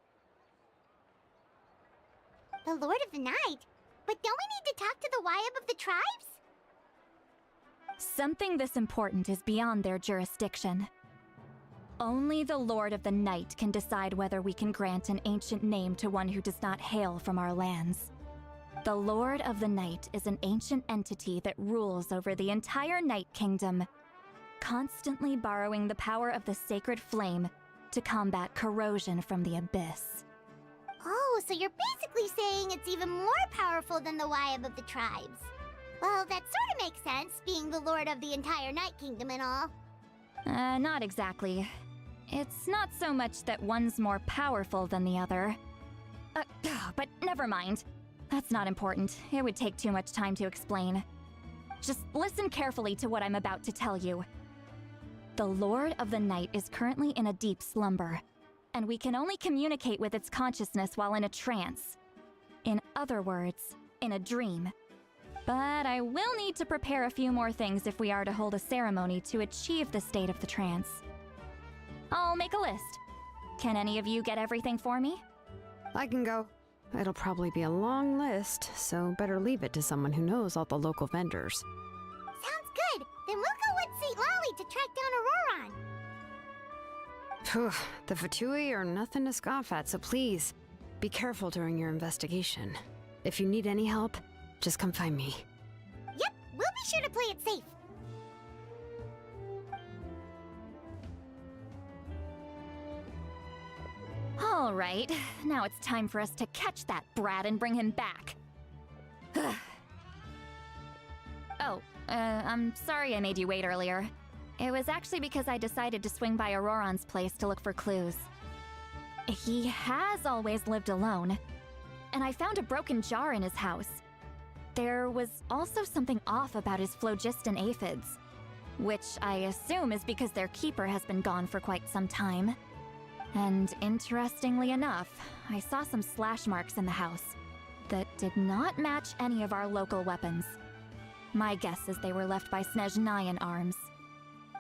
The Lord of the Night? But don't we need to talk to the Wyab of the tribes? Something this important is beyond their jurisdiction. Only the Lord of the Night can decide whether we can grant an ancient name to one who does not hail from our lands. The Lord of the Night is an ancient entity that rules over the entire Night Kingdom, constantly borrowing the power of the sacred flame to combat corrosion from the abyss. Oh, so you're basically saying it's even more powerful than the Wyab of the tribes. Well, that sort of makes sense, being the lord of the entire Night Kingdom and all. Not exactly. It's not so much that one's more powerful than the other. But never mind. That's not important. It would take too much time to explain. Just listen carefully to what I'm about to tell you. The Lord of the Night is currently in a deep slumber, and we can only communicate with its consciousness while in a trance. In other words, in a dream. But I will need to prepare a few more things if we are to hold a ceremony to achieve the state of the trance. I'll make a list. Can any of you get everything for me? I can go. It'll probably be a long list, so better leave it to someone who knows all the local vendors. Sounds good. Then we'll go with St. Lolly to track down Auroron. Whew, the Fatui are nothing to scoff at, so please, be careful during your investigation. If you need any help, just come find me. Yep, we'll be sure to play it safe. All right, now it's time for us to catch that brat and bring him back. I'm sorry I made you wait earlier. It was actually because I decided to swing by Auroron's place to look for clues. He has always lived alone, and I found a broken jar in his house. There was also something off about his phlogiston aphids, which I assume is because their keeper has been gone for quite some time. And interestingly enough, I saw some slash marks in the house that did not match any of our local weapons. My guess is they were left by Snezhnayan arms.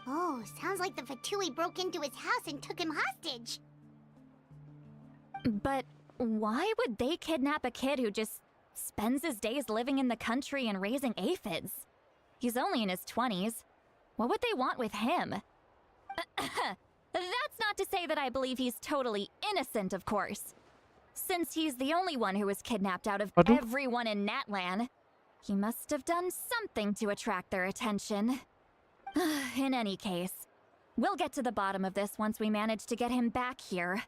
Oh, sounds like the Fatui broke into his house and took him hostage. But why would they kidnap a kid who just spends his days living in the country and raising aphids? He's only in his 20s. What would they want with him? That's not to say that I believe he's totally innocent, of course. Since he's the only one who was kidnapped out of everyone in Natlan, he must have done something to attract their attention. In any case, we'll get to the bottom of this once we manage to get him back here.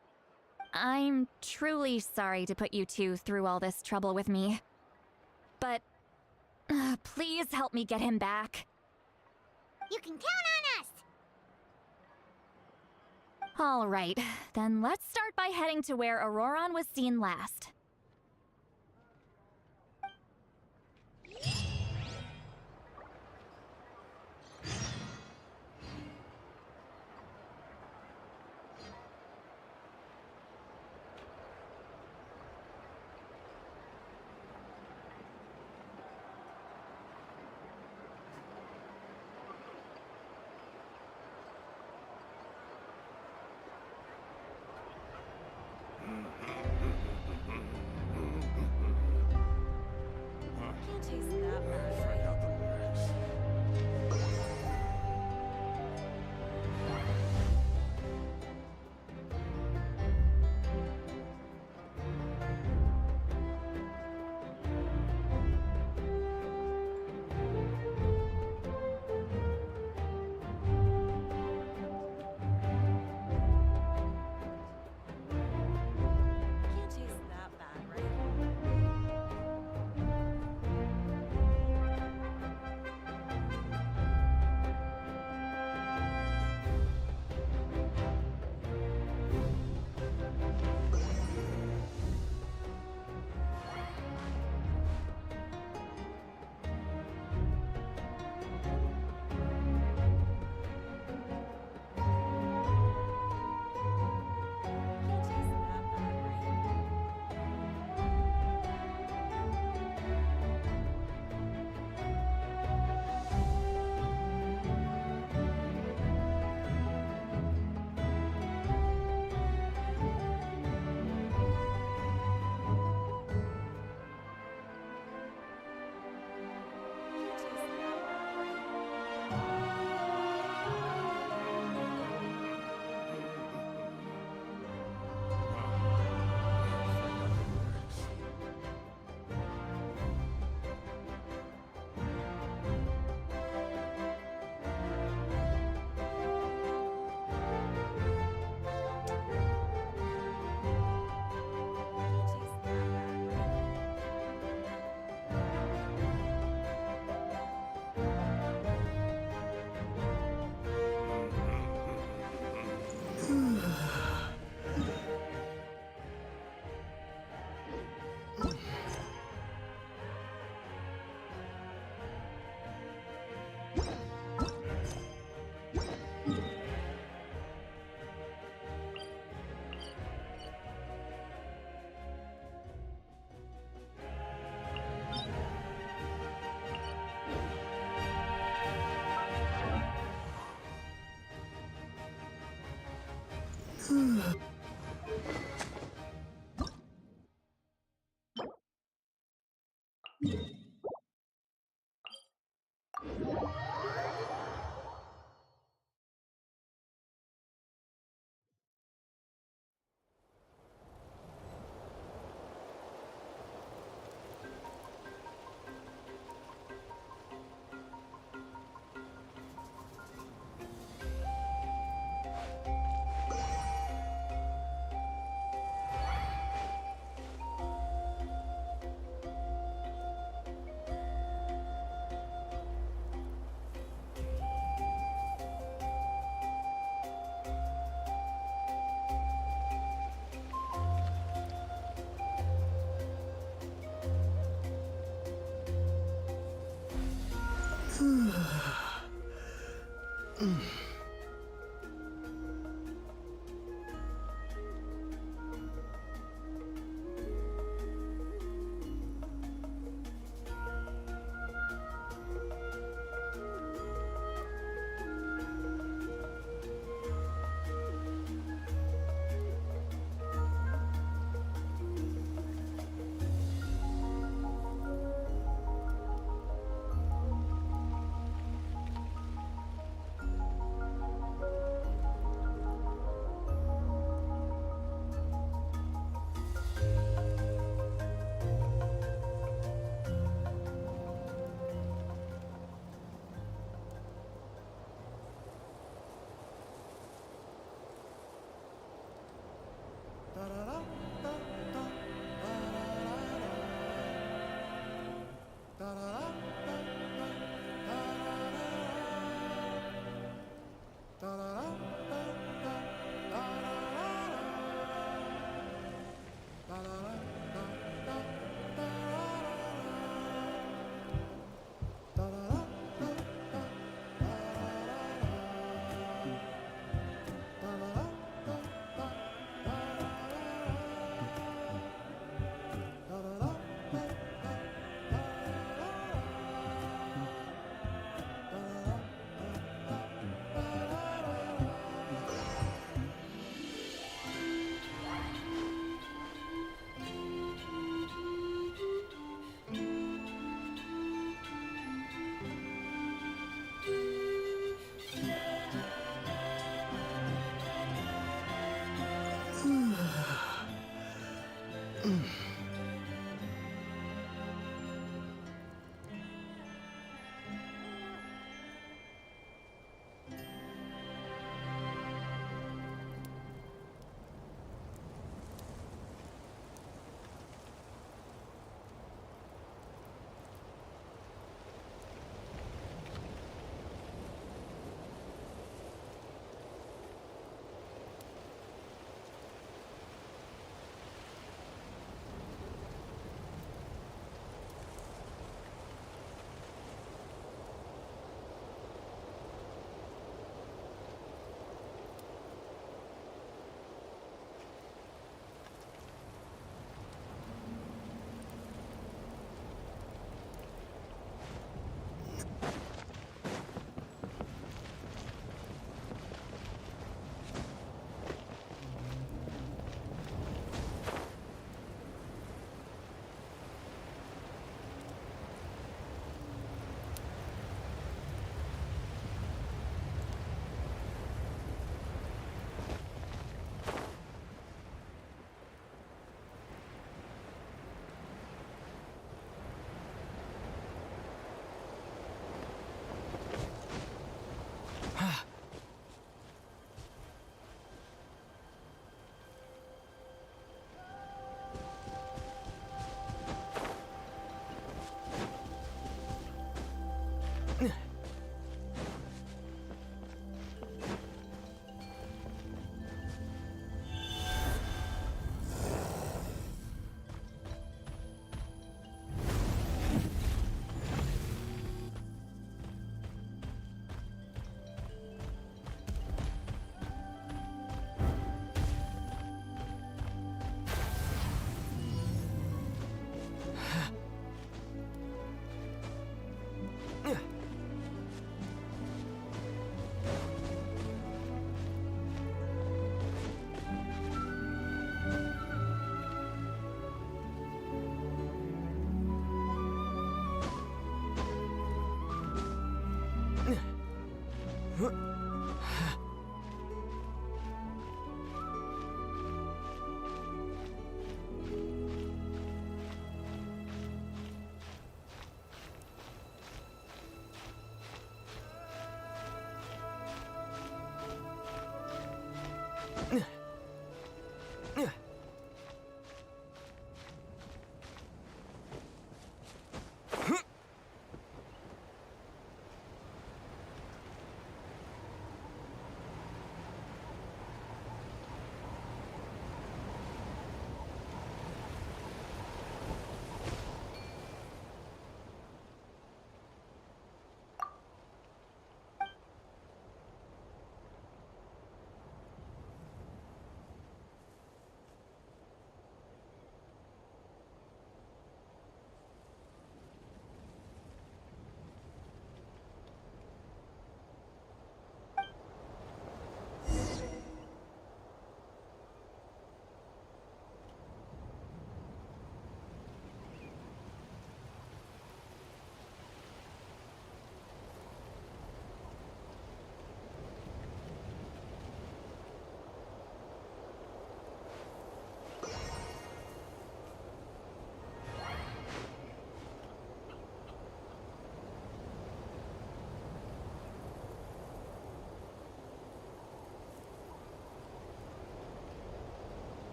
I'm truly sorry to put you two through all this trouble with me. But please help me get him back. You can count on us! All right, then let's start by heading to where Auroron was seen last.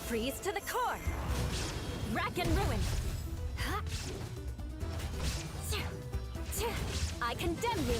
Freeze to the core. Rack and ruin. I condemn you.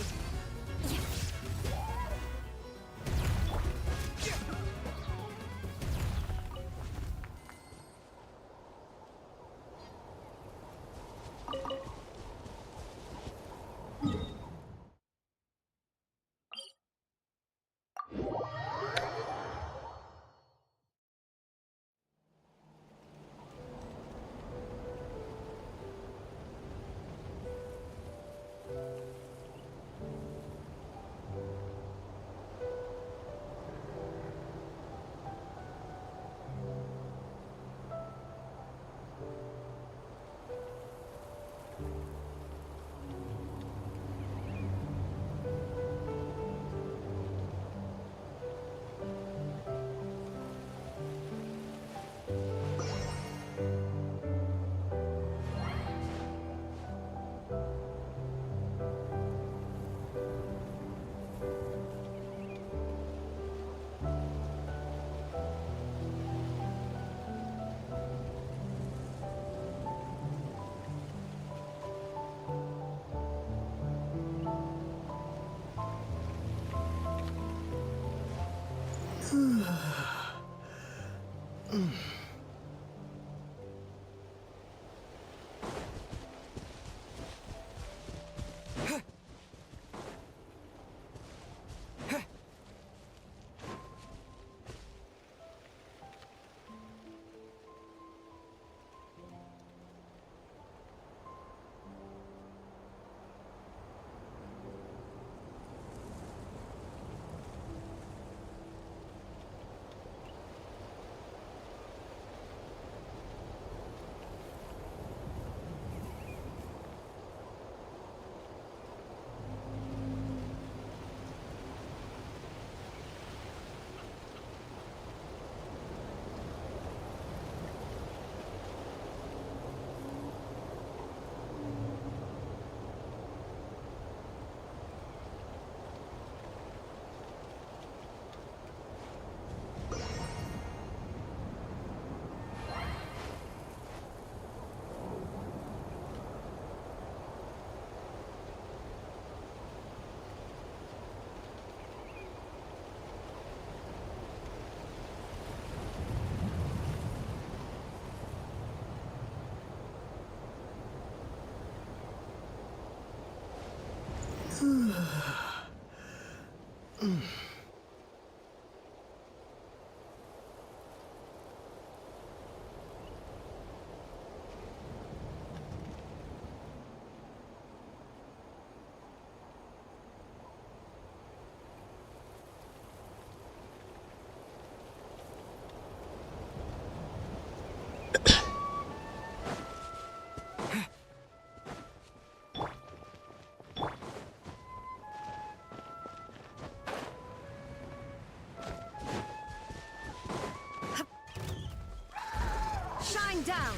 Shine down!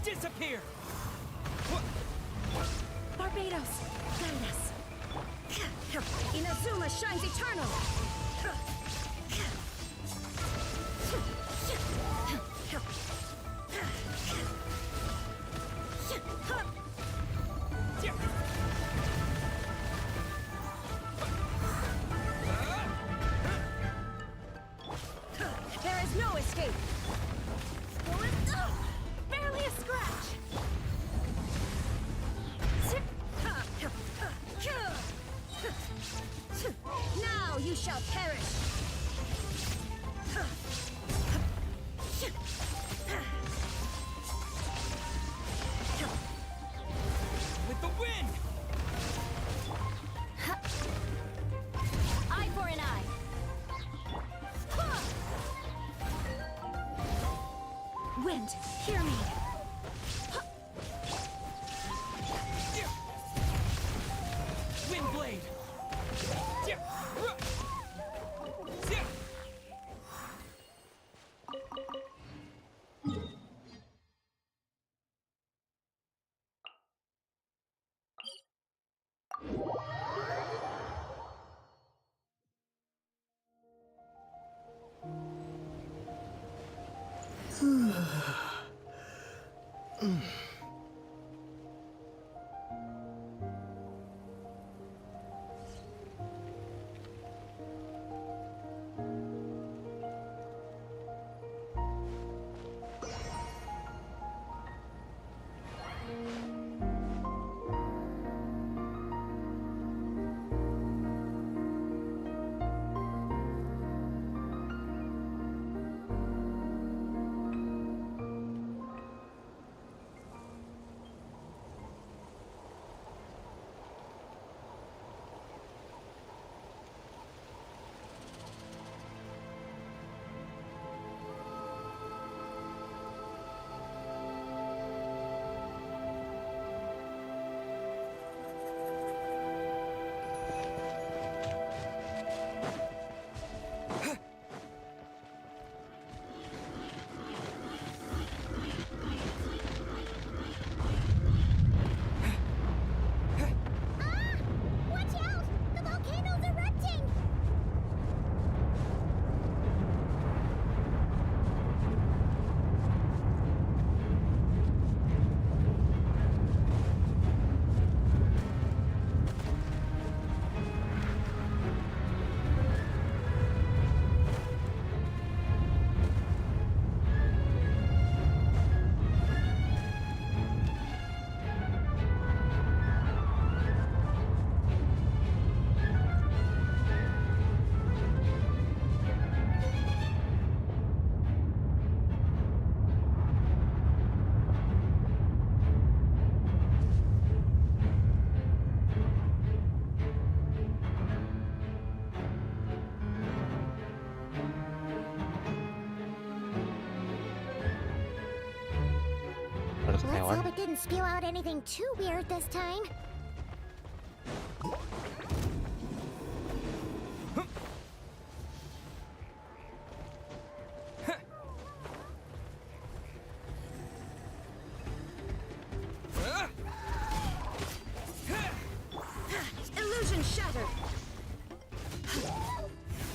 Disappear! Barbados, guide us. Inazuma shines eternal. There is no escape! Barely a scratch. Now you shall perish! With the wind! Eye for an eye. Wind, hear me. Wind blade! Watch out! The volcano's erupting! Ada Let's hewan. hope it didn't spew out anything too weird this time. Illusion shattered.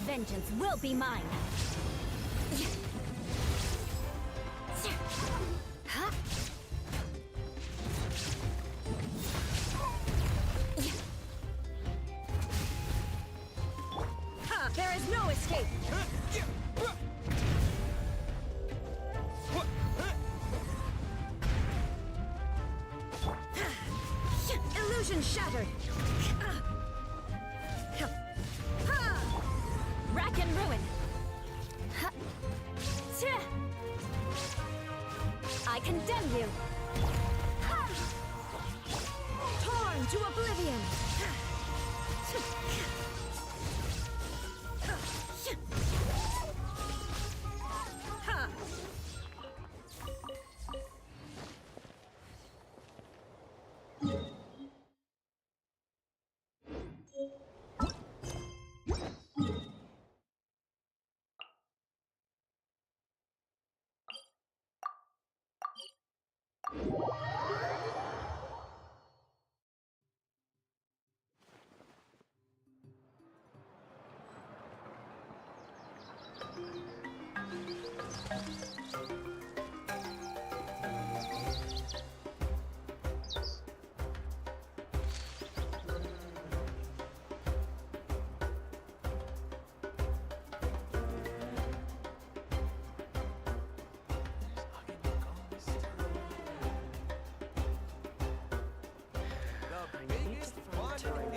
Vengeance will be mine. There is no escape. Illusion shattered. Rack and ruin. I condemn you. Torn to oblivion.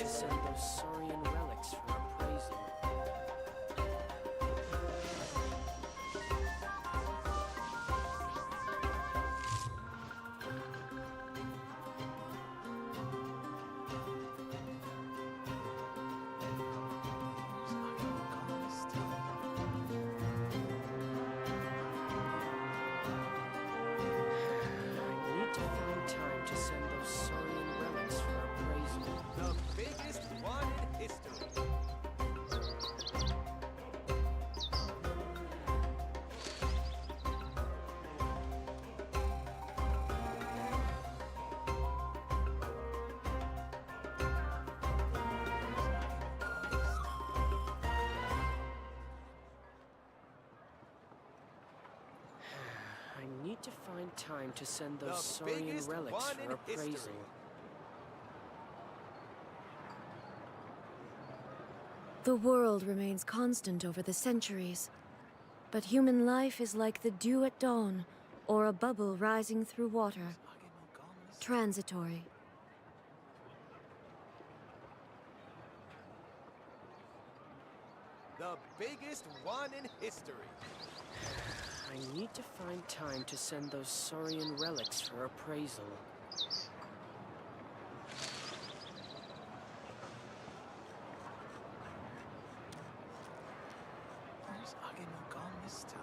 Send those saurian relics for appraisal. I need to find time to send those saurian relics for appraisal. The biggest one in history. I need need to find time to send those The saurian biggest relics one for in appraisal. history. The world remains constant over the centuries, but human life is like the dew at dawn, or a bubble rising through water. Transitory. The biggest one in history. I need to find time to send those saurian relics for appraisal. Where's Ageno gone this time?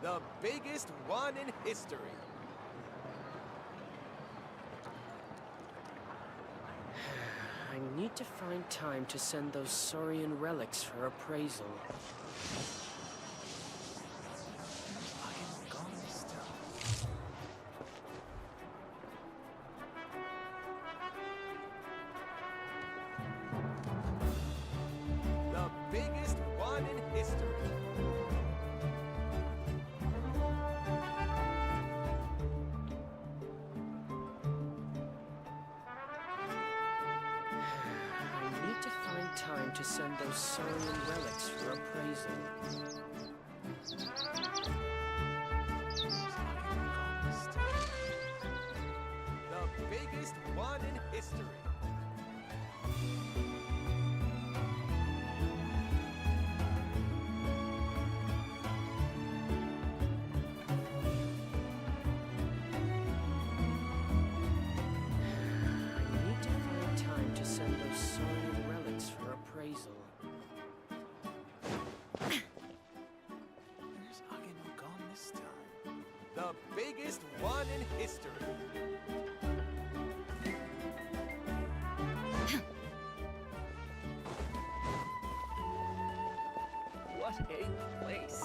The biggest one in history. I need to find time to send those saurian relics for appraisal. Ageno gone this time. The biggest one in history. I need to find time to send those saurian relics for appraisal. The biggest one in history. I need to find time to send those saurian relics for appraisal. Where's Ageno gone this time? The biggest one in history. What a place.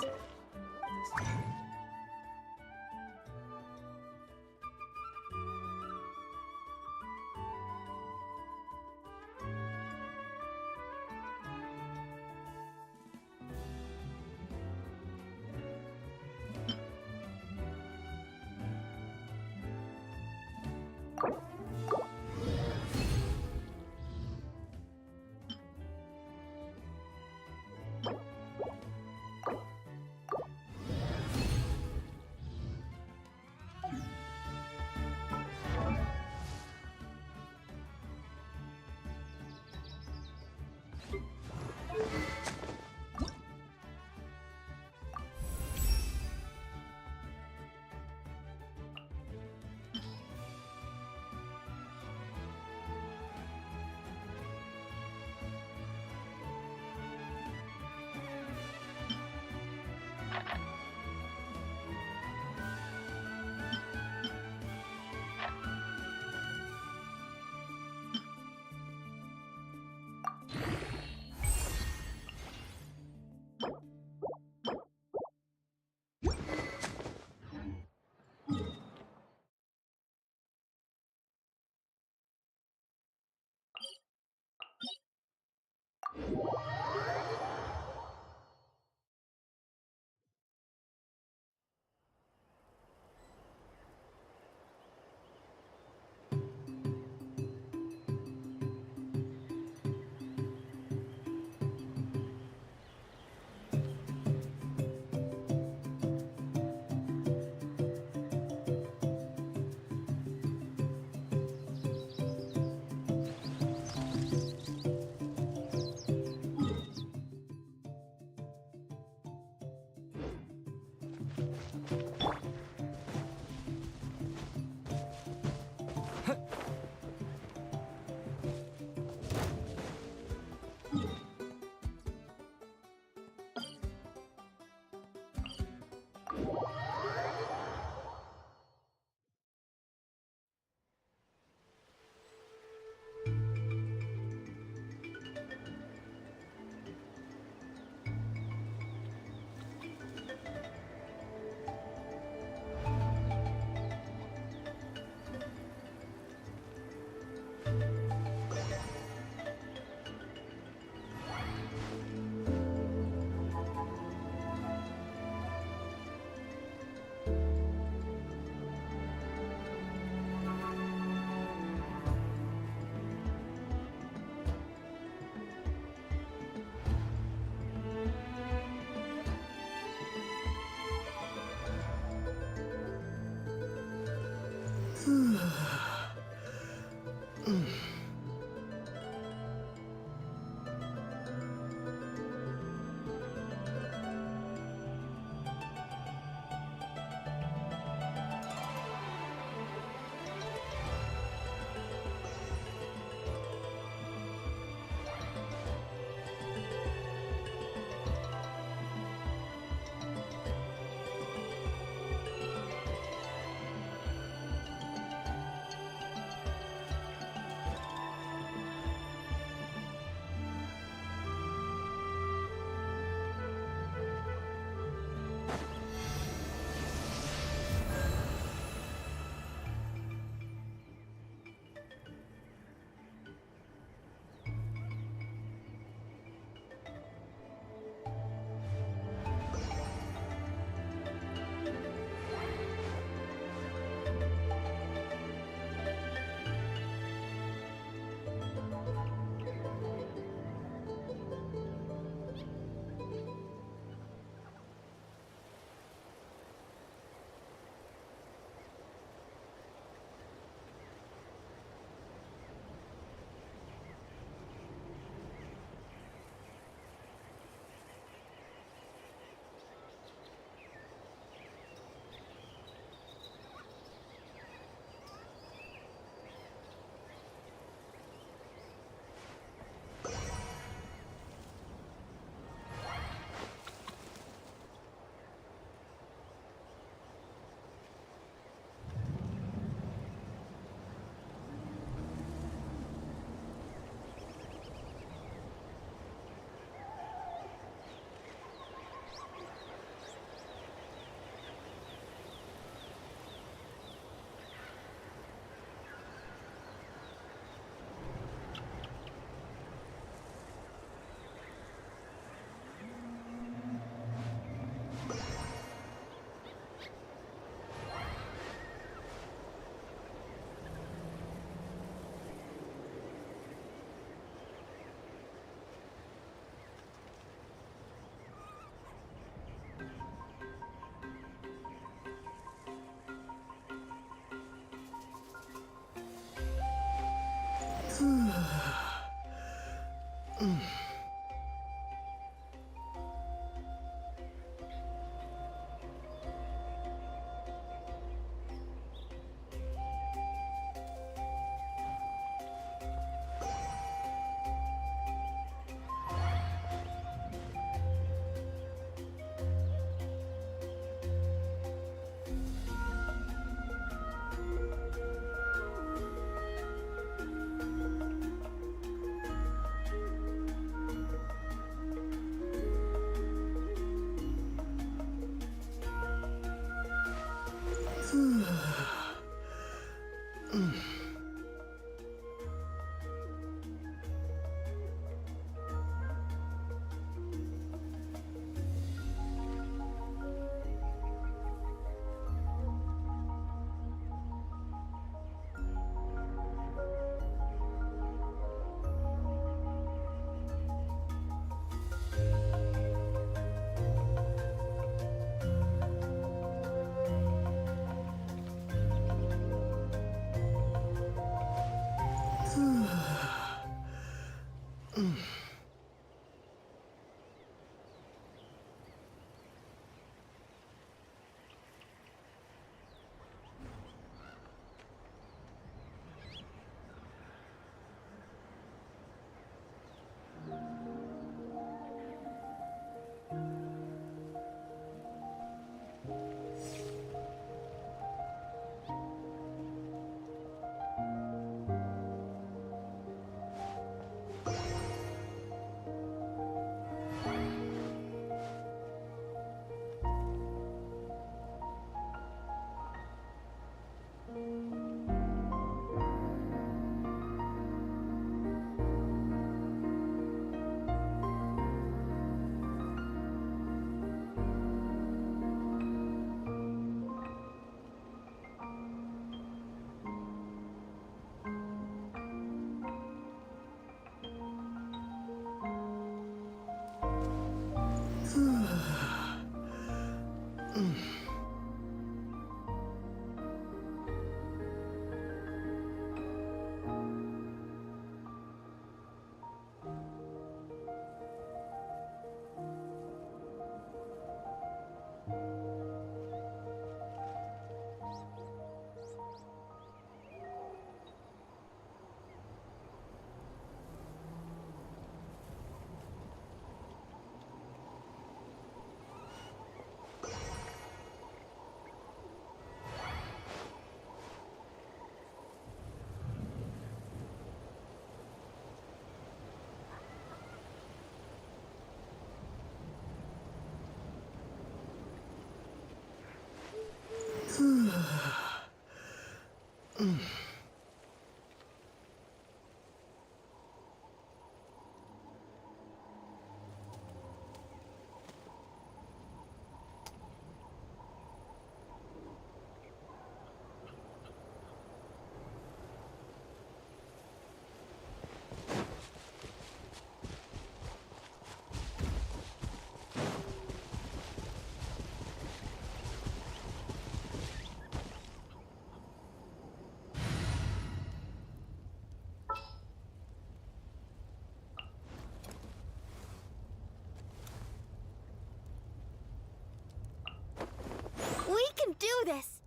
We can do this!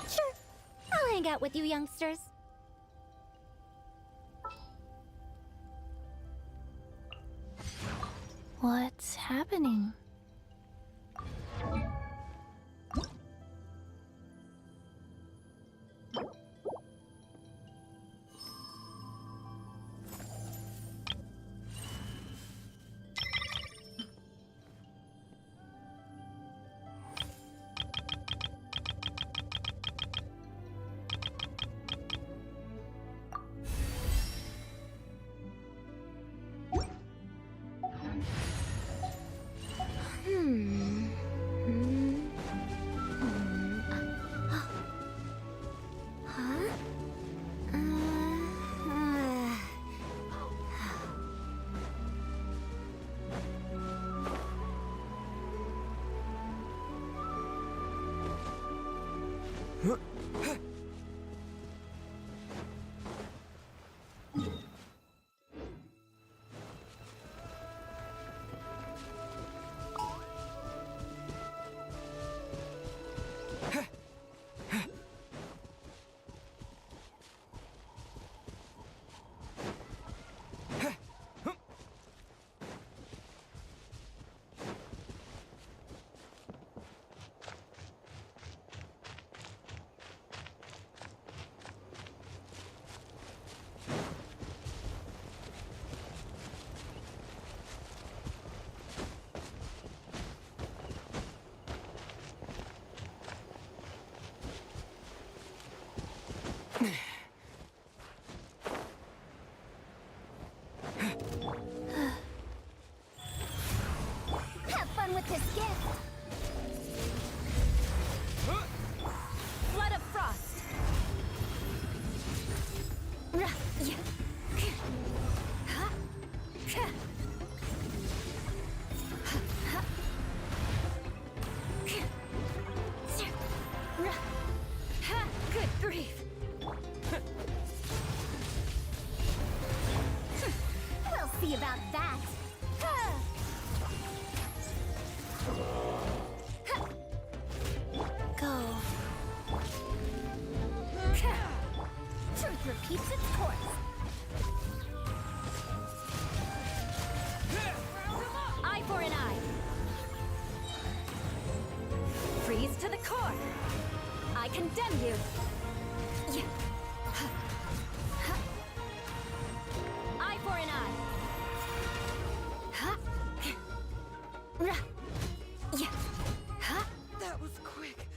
Sure, I'll hang out with you youngsters. What's happening? Have fun with this gift! Flood of frost. Good grief! We'll see about that! Go. Truth repeats its course. Eye for an eye. Freeze to the core. I condemn you. Eye for an eye. That was quick.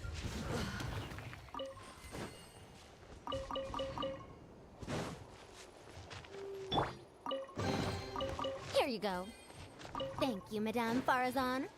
Here you go. Thank you, Madame Farazan.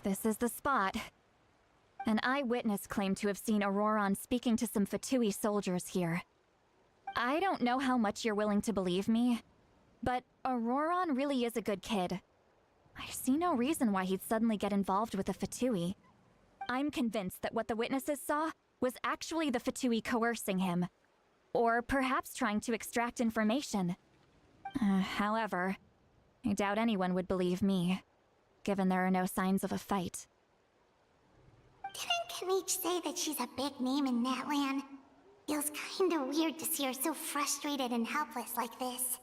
This is the spot. An eyewitness claimed to have seen Auroron speaking to some Fatui soldiers here. I don't know how much you're willing to believe me, but Auroron really is a good kid. I see no reason why he'd suddenly get involved with a Fatui. I'm convinced that what the witnesses saw was actually the Fatui coercing him, or perhaps trying to extract information. However, I doubt anyone would believe me, given there are no signs of a fight. Didn't Kanich say that she's a big name in Natlan? Feels kinda weird to see her so frustrated and helpless like this.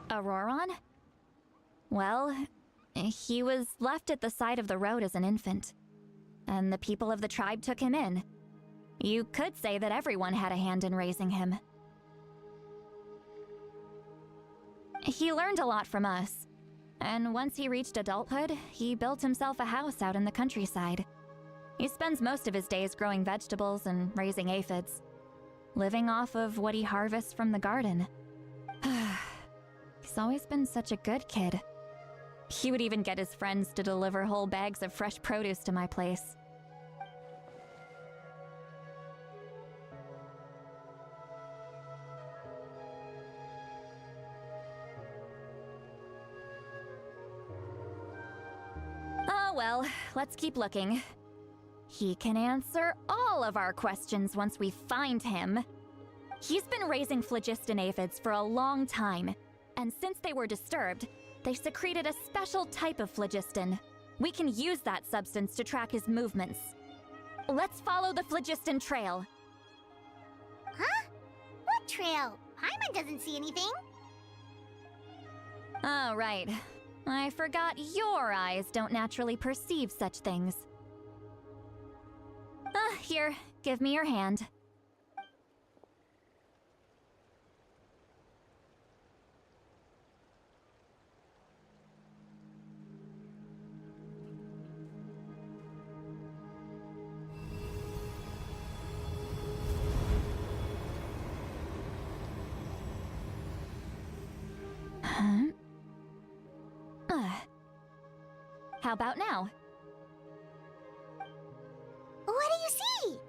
Auroron? Well, he was left at the side of the road as an infant, and the people of the tribe took him in. You could say that everyone had a hand in raising him. He learned a lot from us, and once he reached adulthood, he built himself a house out in the countryside. He spends most of his days growing vegetables and raising aphids, living off of what he harvests from the garden. He's always been such a good kid. He would even get his friends to deliver whole bags of fresh produce to my place. Oh well, let's keep looking. He can answer all of our questions once we find him. He's been raising phlogiston aphids for a long time, and since they were disturbed, they secreted a special type of phlogiston. We can use that substance to track his movements. Let's follow the phlogiston trail. Huh? What trail? Paimon doesn't see anything. Oh, right. I forgot your eyes don't naturally perceive such things. Here, give me your hand. How about now? What do you see?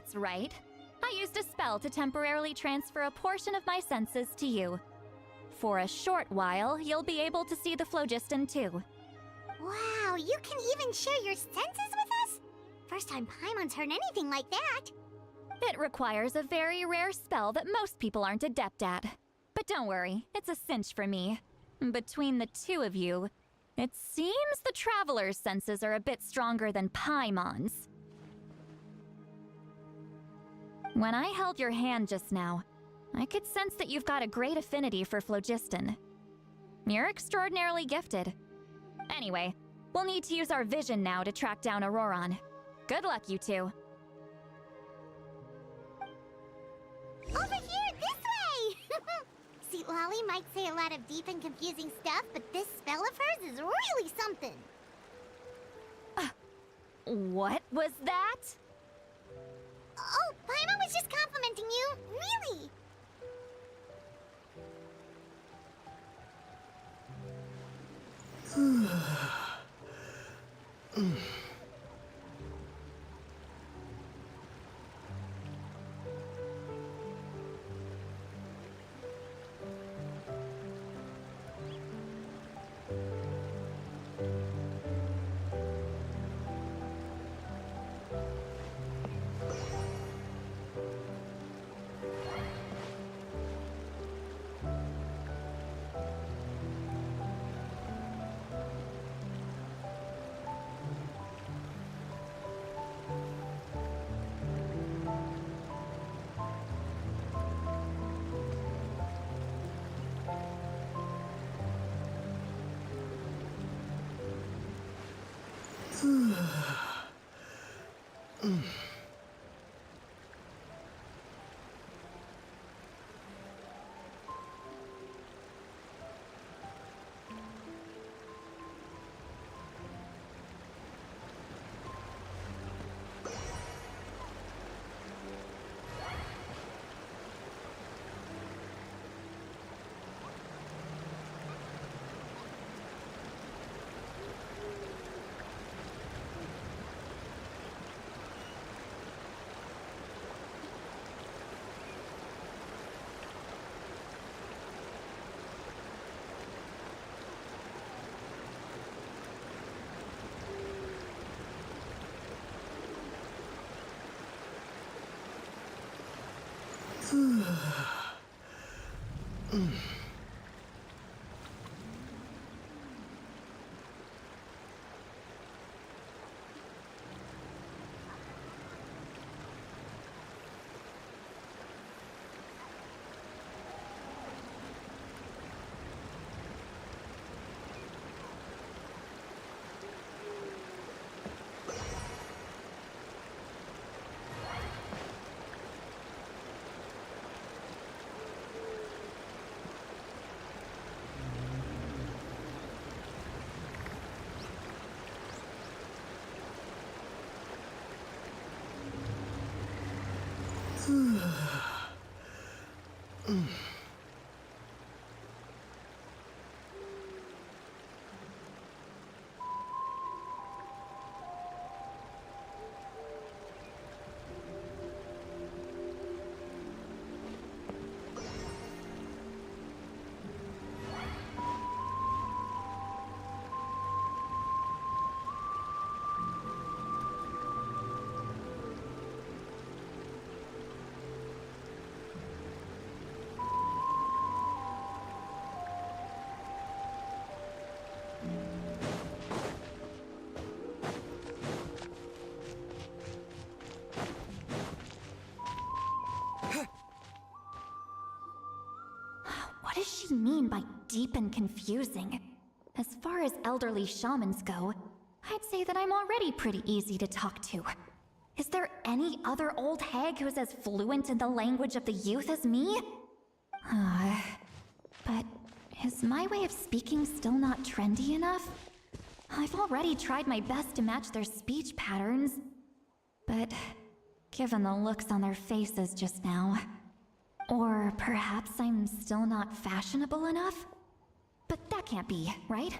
That's right. I used a spell to temporarily transfer a portion of my senses to you. For a short while, you'll be able to see the phlogiston too. Wow, you can even share your senses with us? First time Paimon's heard anything like that. It requires a very rare spell that most people aren't adept at. But don't worry, it's a cinch for me. Between the two of you, it seems the Traveler's senses are a bit stronger than Paimon's. When I held your hand just now, I could sense that you've got a great affinity for phlogiston. You're extraordinarily gifted. Anyway, we'll need to use our vision now to track down Auroron. Good luck, you two. Over here, this way! See, Lolly might say a lot of deep and confusing stuff, but this spell of hers is really something. What was that? Oh, Paimon was just complimenting you. Really? What does she mean by deep and confusing? As far as elderly shamans go, I'd say that I'm already pretty easy to talk to. Is there any other old hag who's as fluent in the language of the youth as me? But is my way of speaking still not trendy enough? I've already tried my best to match their speech patterns. But given the looks on their faces just now, or perhaps I'm still not fashionable enough? But that can't be, right?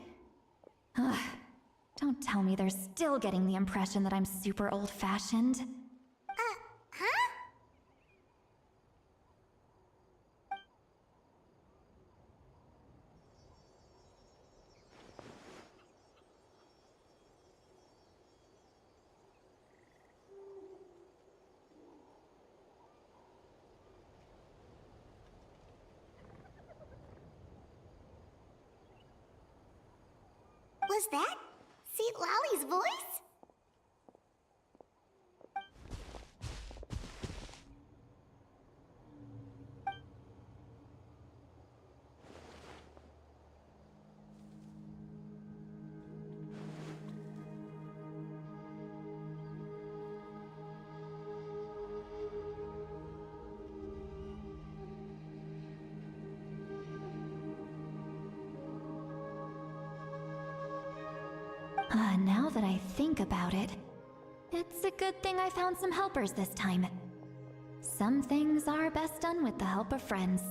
Don't tell me they're still getting the impression that I'm super old-fashioned. Huh? Was that Seat Lolly's voice? Now that I think about it, it's a good thing I found some helpers this time. Some things are best done with the help of friends.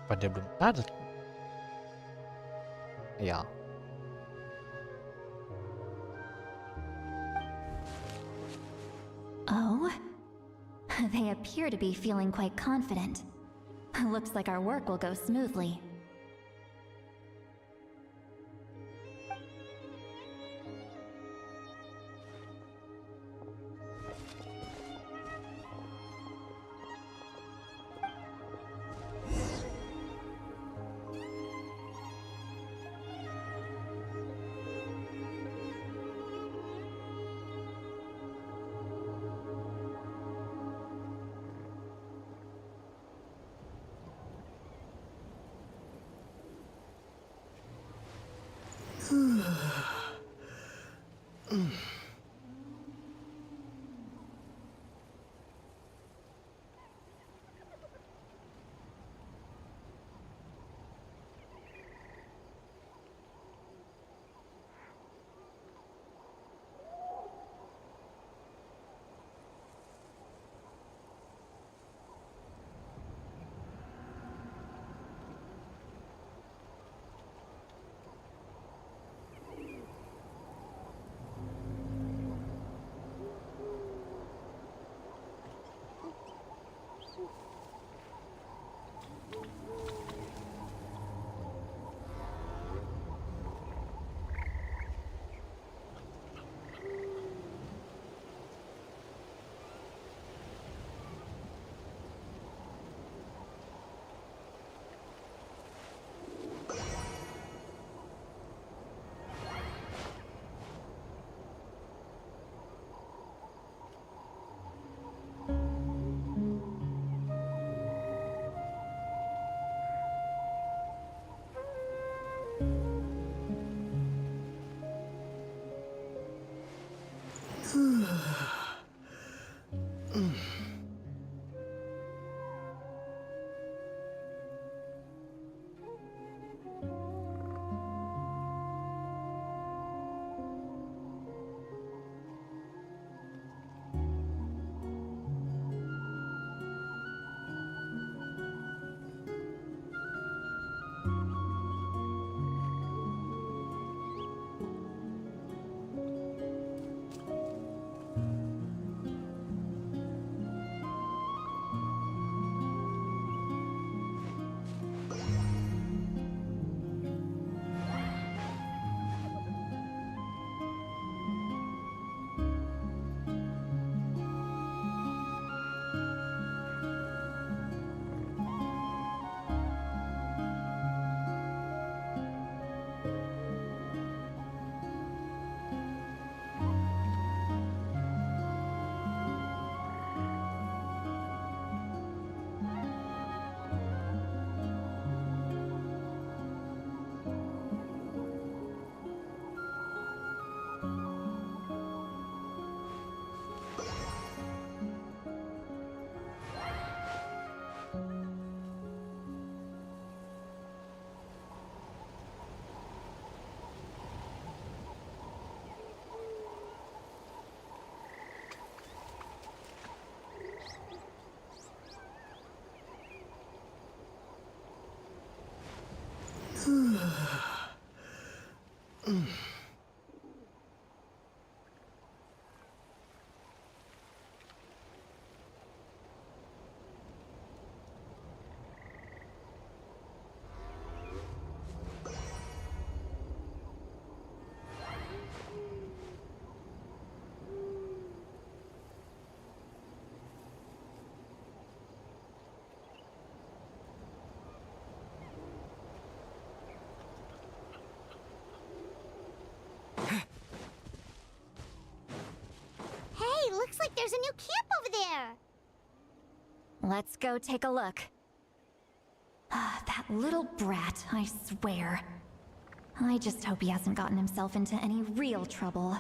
Apa dia belum ada? Ya. Oh? They appear to be feeling quite confident. Looks like our work will go smoothly. there's a new camp over there. Let's go take a look. That little brat, I swear. I just hope he hasn't gotten himself into any real trouble.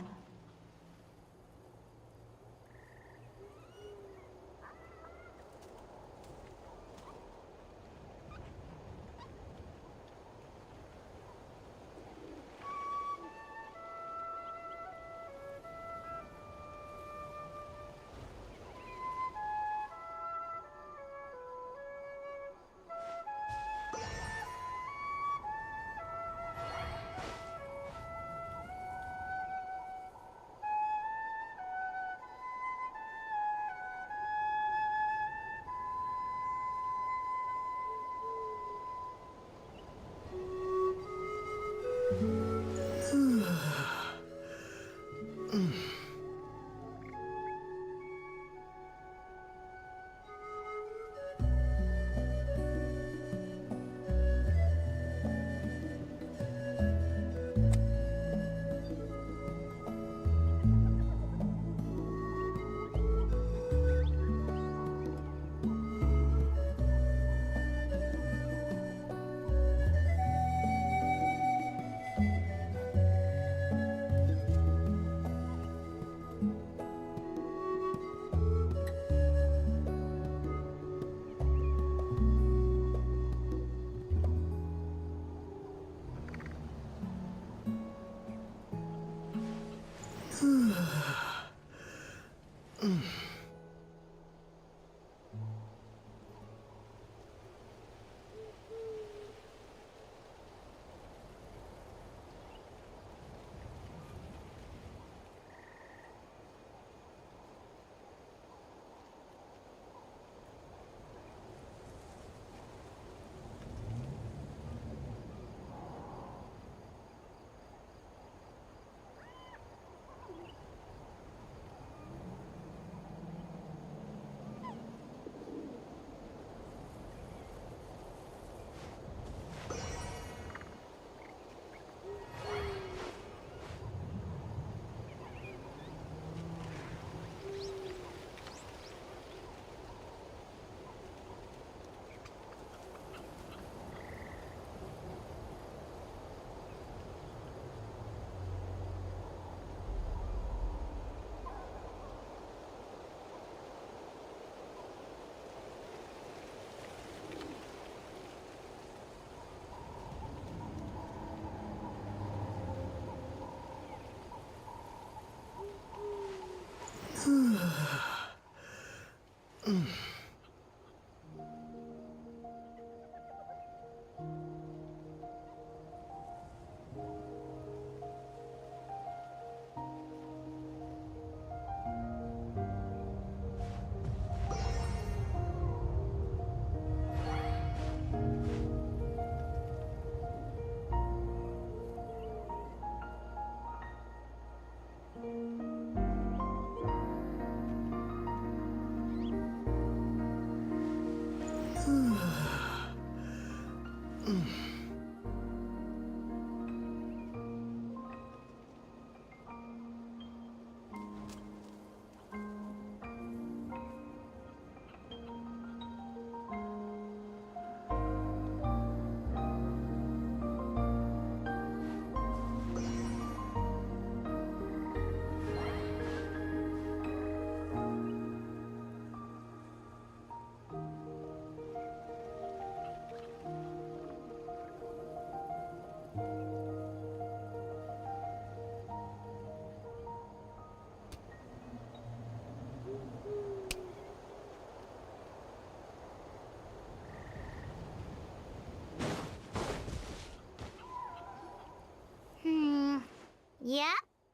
Yeah,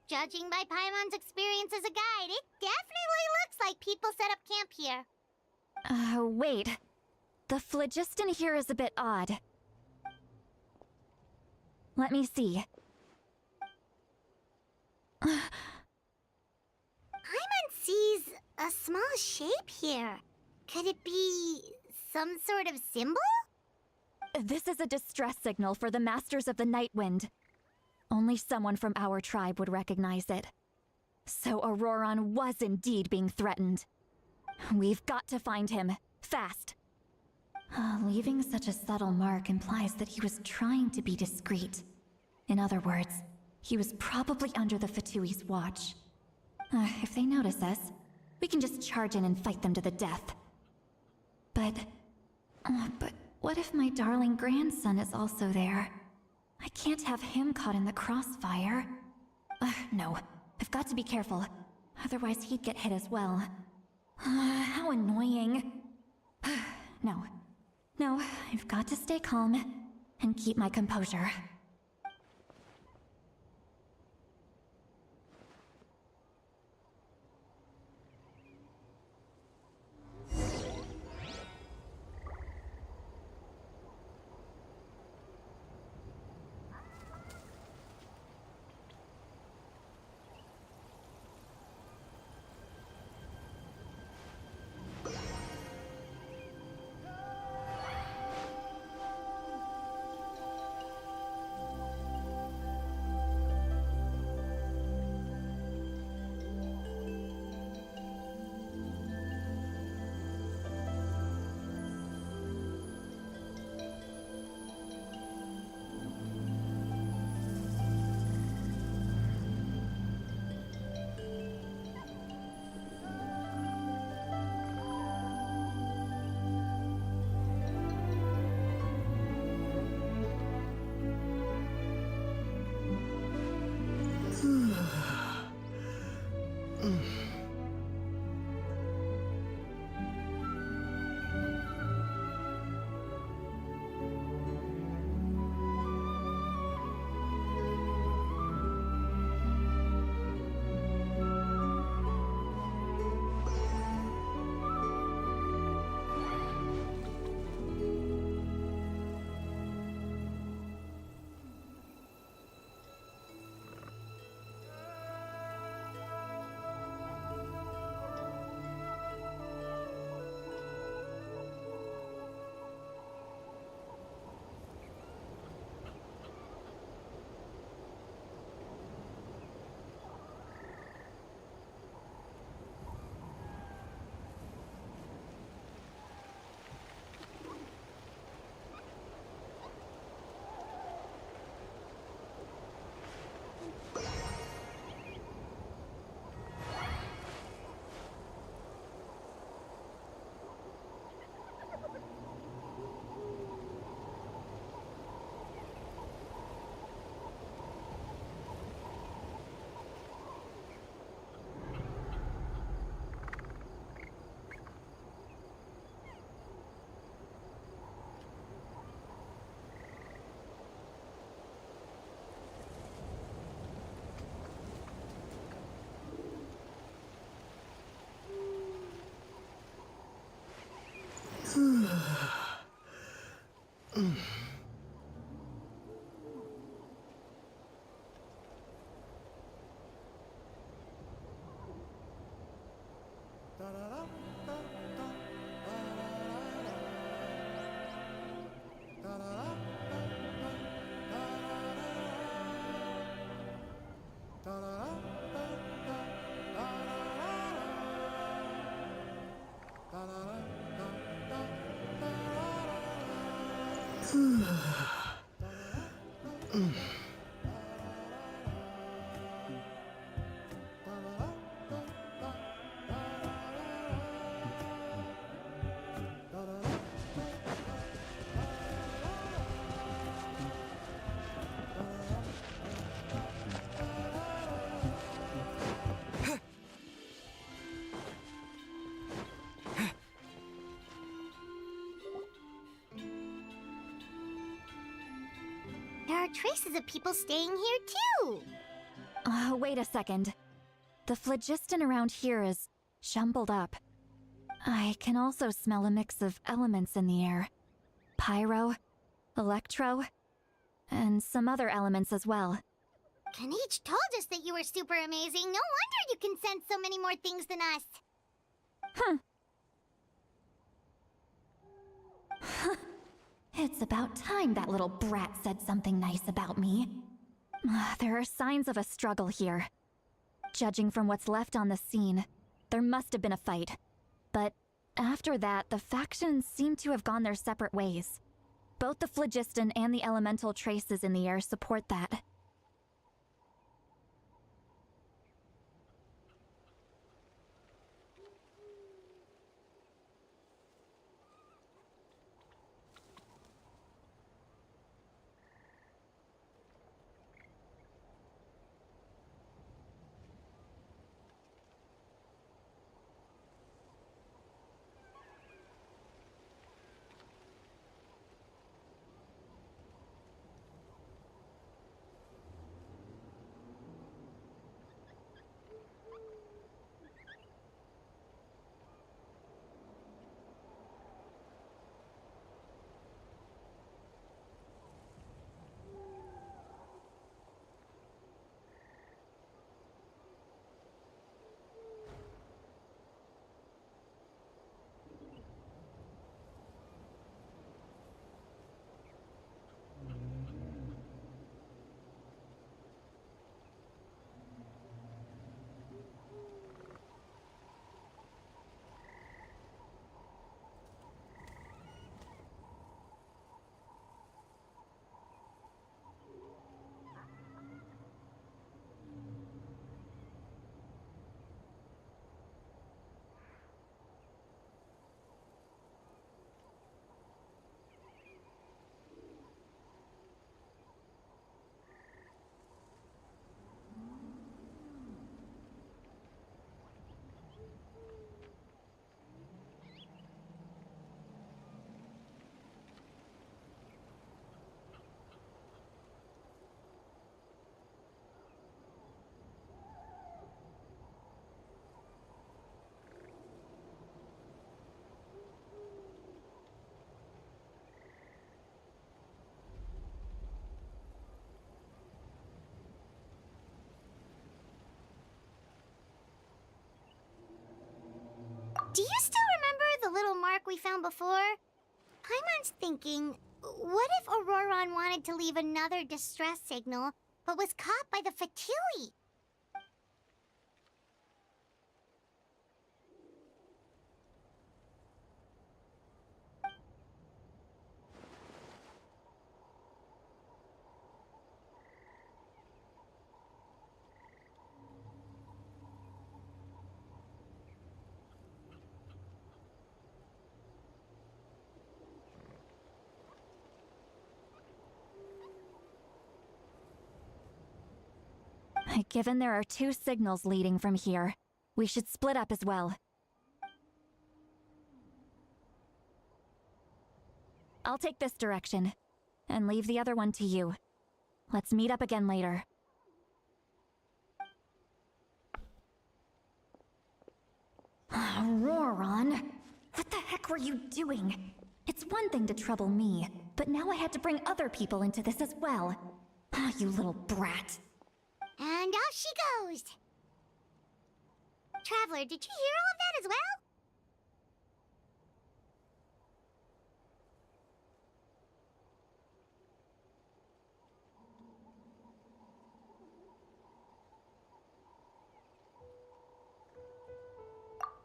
judging by Paimon's experience as a guide, it definitely looks like people set up camp here. Wait. The phlogiston here is a bit odd. Let me see. Paimon sees a small shape here. Could it be some sort of symbol? This is a distress signal for the Masters of the Night Wind. Only someone from our tribe would recognize it. So Auroron was indeed being threatened. We've got to find him. Fast. Leaving such a subtle mark implies that he was trying to be discreet. In other words, he was probably under the Fatui's watch. If they notice us, we can just charge in and fight them to the death. But what if my darling grandson is also there? I can't have him caught in the crossfire. No, I've got to be careful. Otherwise he'd get hit as well. How annoying. No, I've got to stay calm and keep my composure. There are traces of people staying here too! Wait a second. The phlogiston around here is jumbled up. I can also smell a mix of elements in the air. Pyro, electro, and some other elements as well. Kanich told us that you were super amazing. No wonder you can sense so many more things than us. It's about time that little brat said something nice about me. There are signs of a struggle here. Judging from what's left on the scene, there must have been a fight. But after that, the factions seem to have gone their separate ways. Both the phlogiston and the elemental traces in the air support that. Do you still remember the little mark we found before? Paimon's thinking, what if Auroron wanted to leave another distress signal, but was caught by the Fatui? Given there are 2 signals leading from here, we should split up as well. I'll take this direction, and leave the other one to you. Let's meet up again later. Auroron! What the heck were you doing? It's one thing to trouble me, but now I had to bring other people into this as well. You little brat. And off she goes! Traveler, did you hear all of that as well?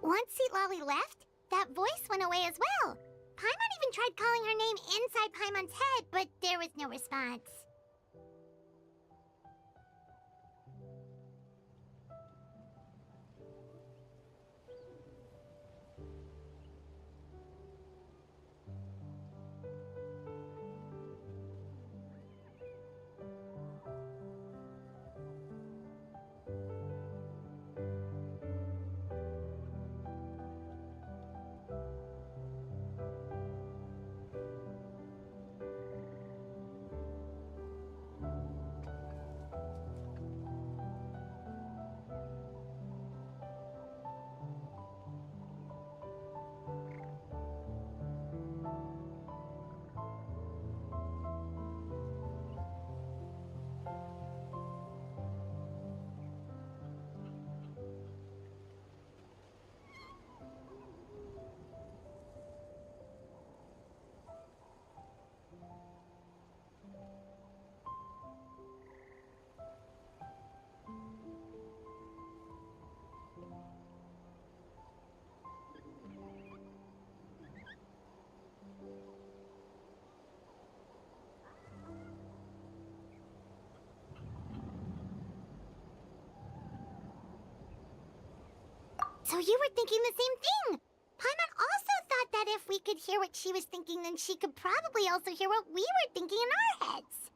Once Lolly left, that voice went away as well. Paimon even tried calling her name inside Paimon's head, but there was no response. So you were thinking the same thing. Paimon also thought that if we could hear what she was thinking, then she could probably also hear what we were thinking in our heads.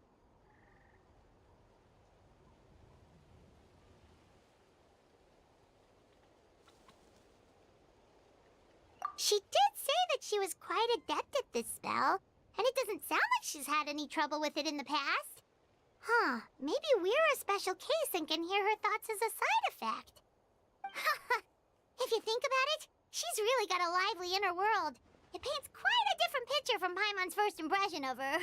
She did say that she was quite adept at this spell, and it doesn't sound like she's had any trouble with it in the past. Huh, maybe we're a special case and can hear her thoughts as a side effect. If you think about it, she's really got a lively inner world. It paints quite a different picture from Paimon's first impression of her.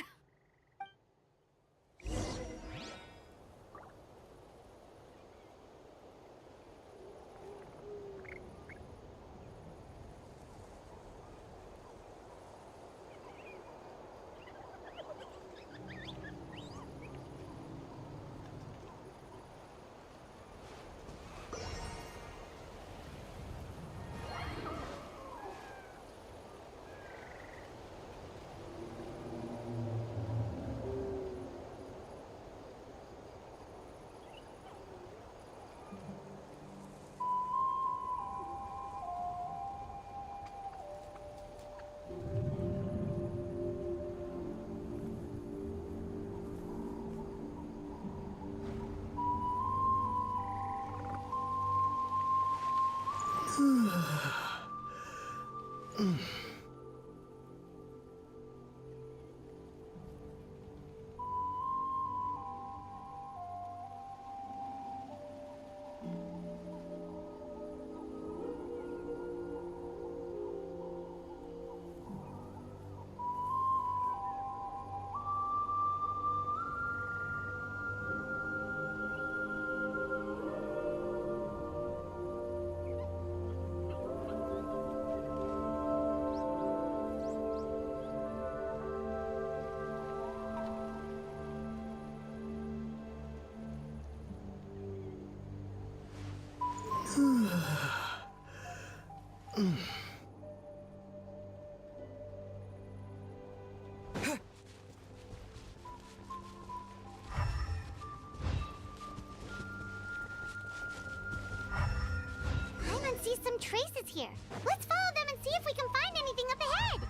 Paimon sees some traces here. Let's follow them and see if we can find anything up ahead.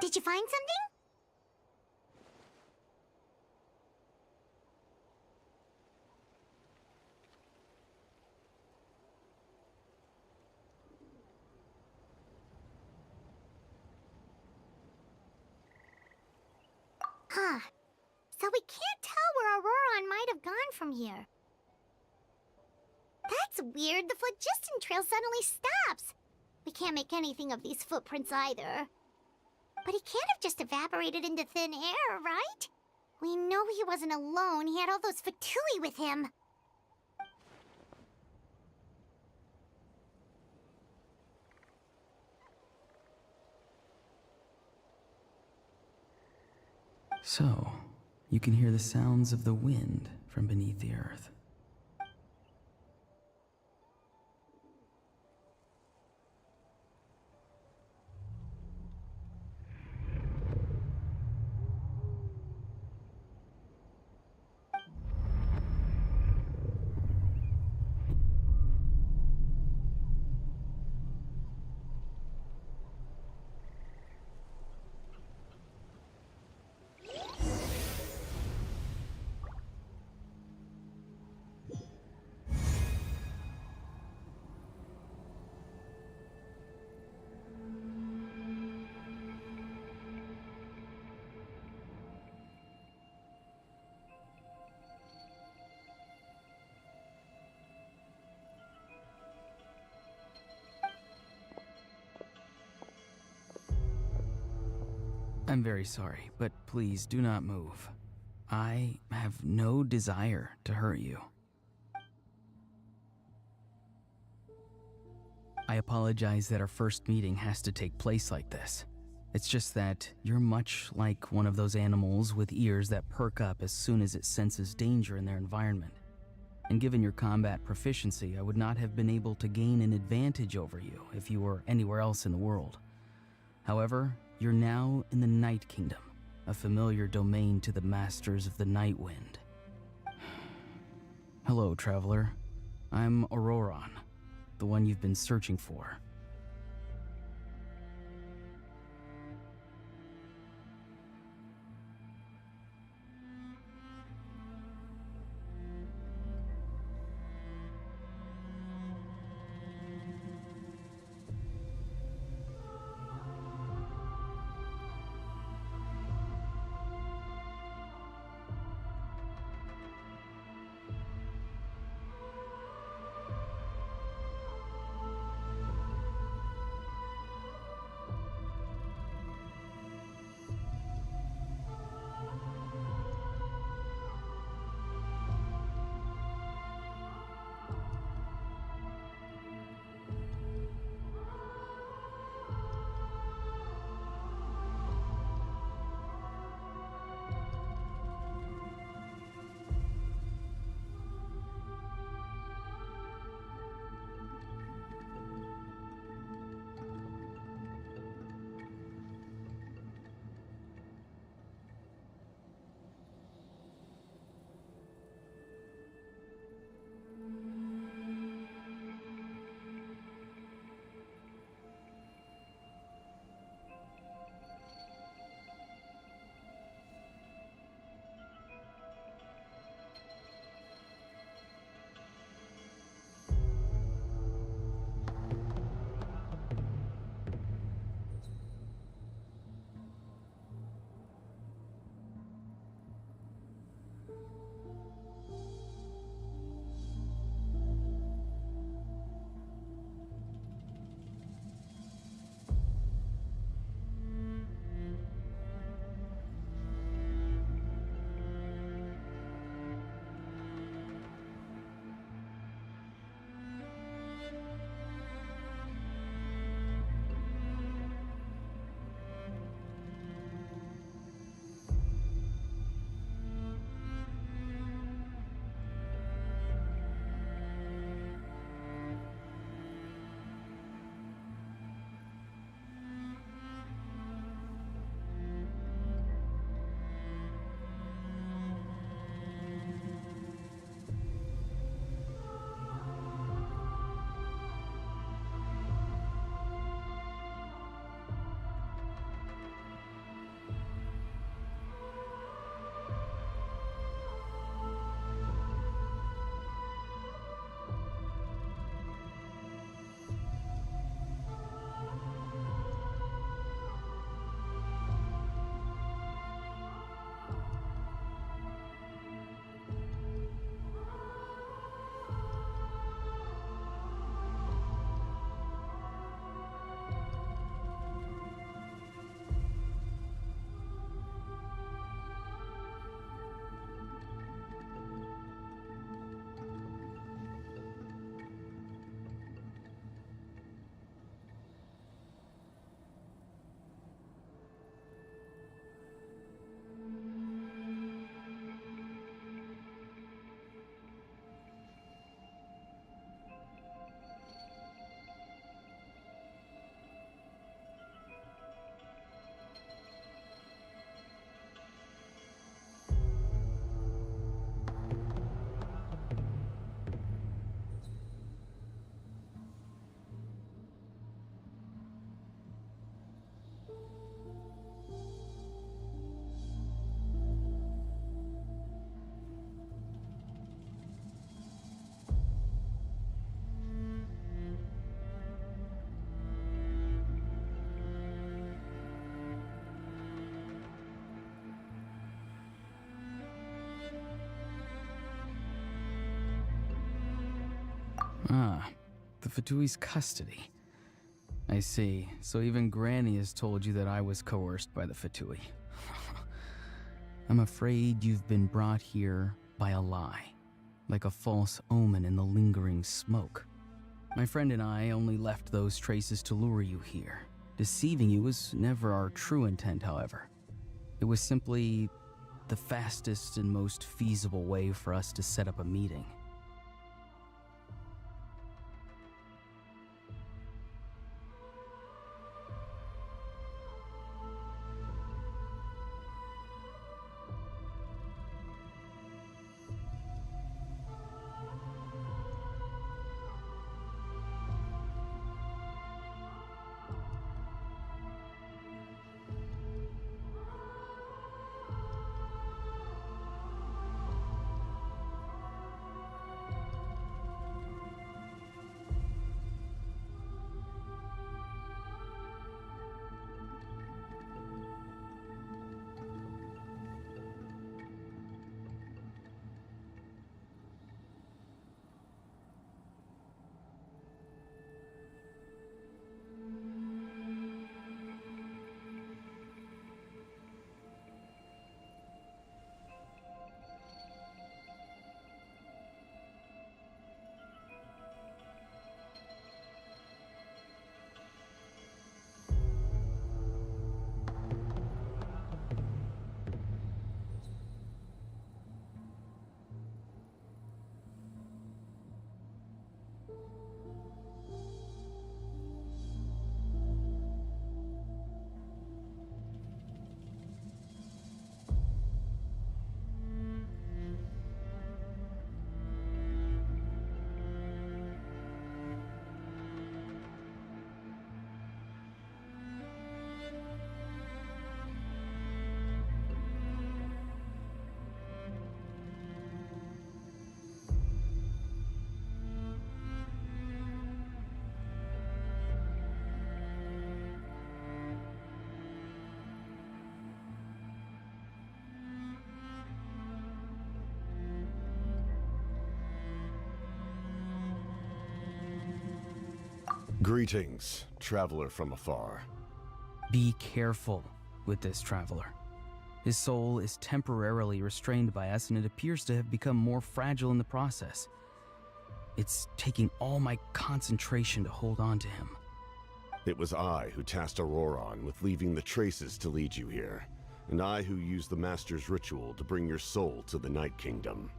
Did you find something? Huh. So we can't tell where Auroron might have gone from here. That's weird. The phlogiston trail suddenly stops. We can't make anything of these footprints either. But he can't have just evaporated into thin air, right? We know he wasn't alone. He had all those Fatui with him. So, you can hear the sounds of the wind from beneath the earth. I'm very sorry, but please do not move. I have no desire to hurt you. I apologize that our first meeting has to take place like this. It's just that you're much like one of those animals with ears that perk up as soon as it senses danger in their environment. And given your combat proficiency, I would not have been able to gain an advantage over you if you were anywhere else in the world. However, you're now in the Night Kingdom, a familiar domain to the masters of the Night Wind. Hello, traveler. I'm Auroron, the one you've been searching for. Ah, the Fatui's custody. I see. So even Granny has told you that I was coerced by the Fatui. I'm afraid you've been brought here by a lie, like a false omen in the lingering smoke. My friend and I only left those traces to lure you here. Deceiving you was never our true intent, however. It was simply the fastest and most feasible way for us to set up a meeting. Greetings, traveler from afar. Be careful with this traveler. His soul is temporarily restrained by us, and it appears to have become more fragile in the process. It's taking all my concentration to hold on to him. It was I who tasked Auroron with leaving the traces to lead you here, and I who used the Master's ritual to bring your soul to the Night Kingdom.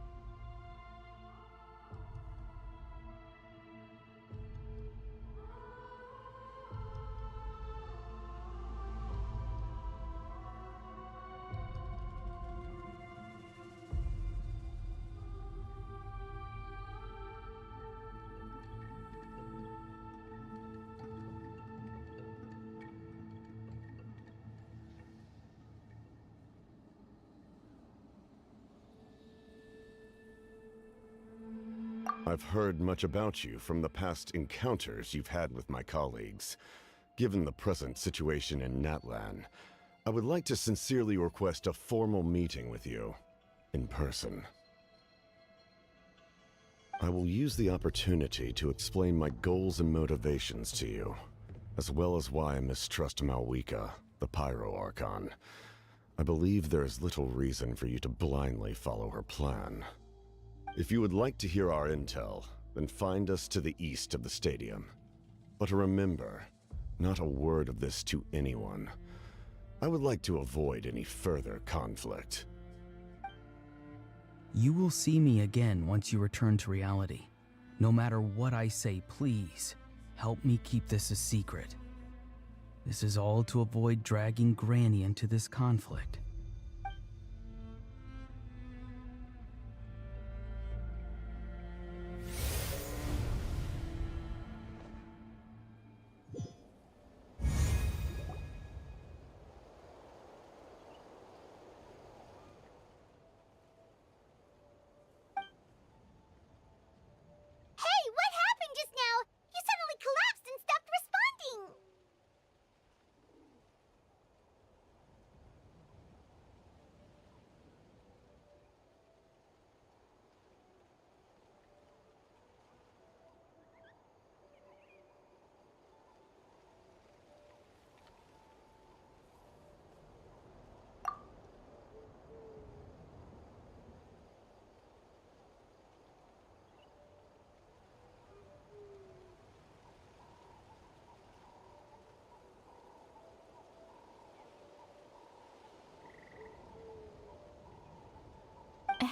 I've heard much about you from the past encounters you've had with my colleagues. Given the present situation in Natlan, I would like to sincerely request a formal meeting with you, in person. I will use the opportunity to explain my goals and motivations to you, as well as why I mistrust Malwika, the Pyro Archon. I believe there is little reason for you to blindly follow her plan. If you would like to hear our intel, then find us to the east of the stadium. But remember, not a word of this to anyone. I would like to avoid any further conflict. You will see me again once you return to reality. No matter what I say, please, help me keep this a secret. This is all to avoid dragging Granny into this conflict.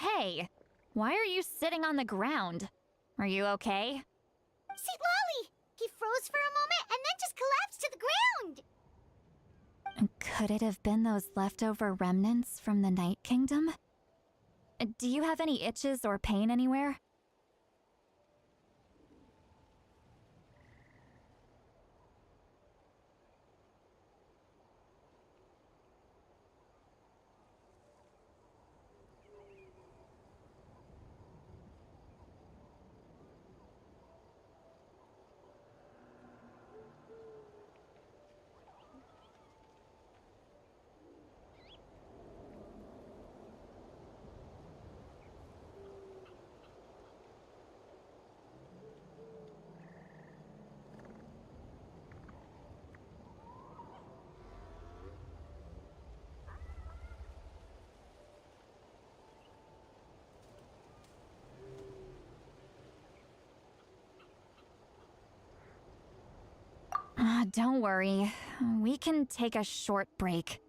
Hey, why are you sitting on the ground? Are you okay? See, Lolly! He froze for a moment and then just collapsed to the ground! Could it have been those leftover remnants from the Night Kingdom? Do you have any itches or pain anywhere? Don't worry. We can take a short break.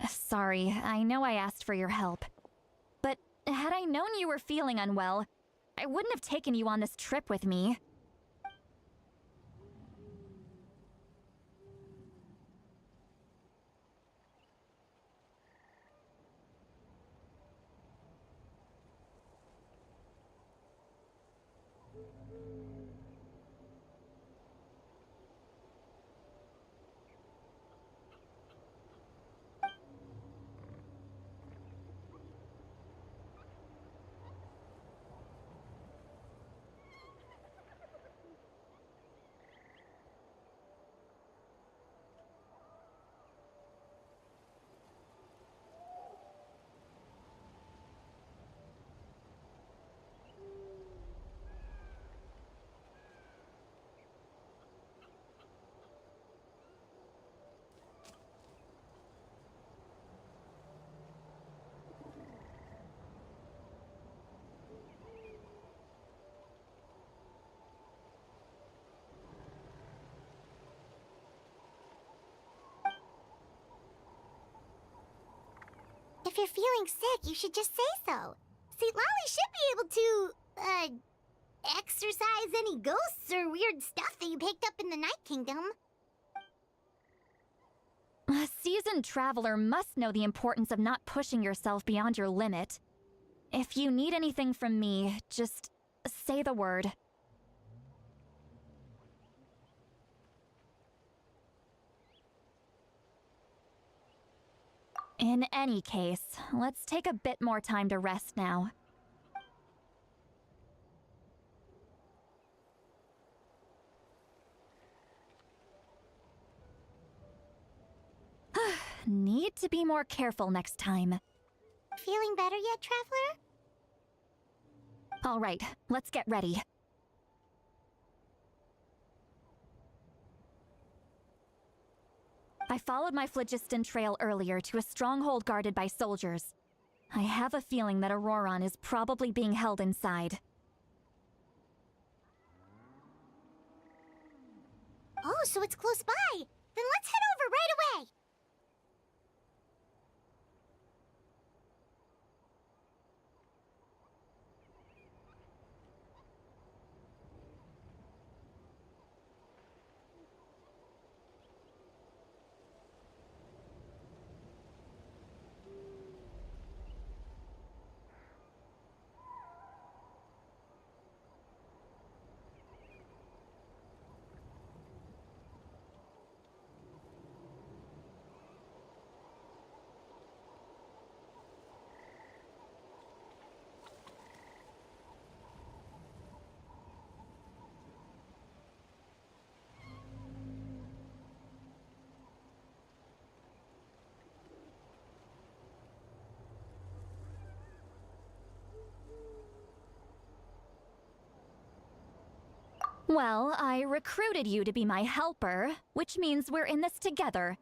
Sorry, I know I asked for your help. But had I known you were feeling unwell, I wouldn't have taken you on this trip with me. If you're feeling sick, you should just say so. See, Lolly should be able to, exorcise any ghosts or weird stuff that you picked up in the Night Kingdom. A seasoned traveler must know the importance of not pushing yourself beyond your limit. If you need anything from me, just say the word. In any case, let's take a bit more time to rest now. Need to be more careful next time. Feeling better yet, Traveler? All right, let's get ready. I followed my phlogiston trail earlier to a stronghold guarded by soldiers. I have a feeling that Auroron is probably being held inside. Oh, so it's close by. Then let's head over right away. Well, I recruited you to be my helper, which means we're in this together.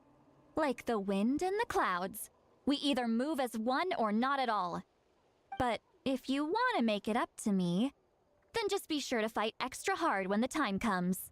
Like the wind and the clouds. We either move as one or not at all. But if you want to make it up to me, then just be sure to fight extra hard when the time comes.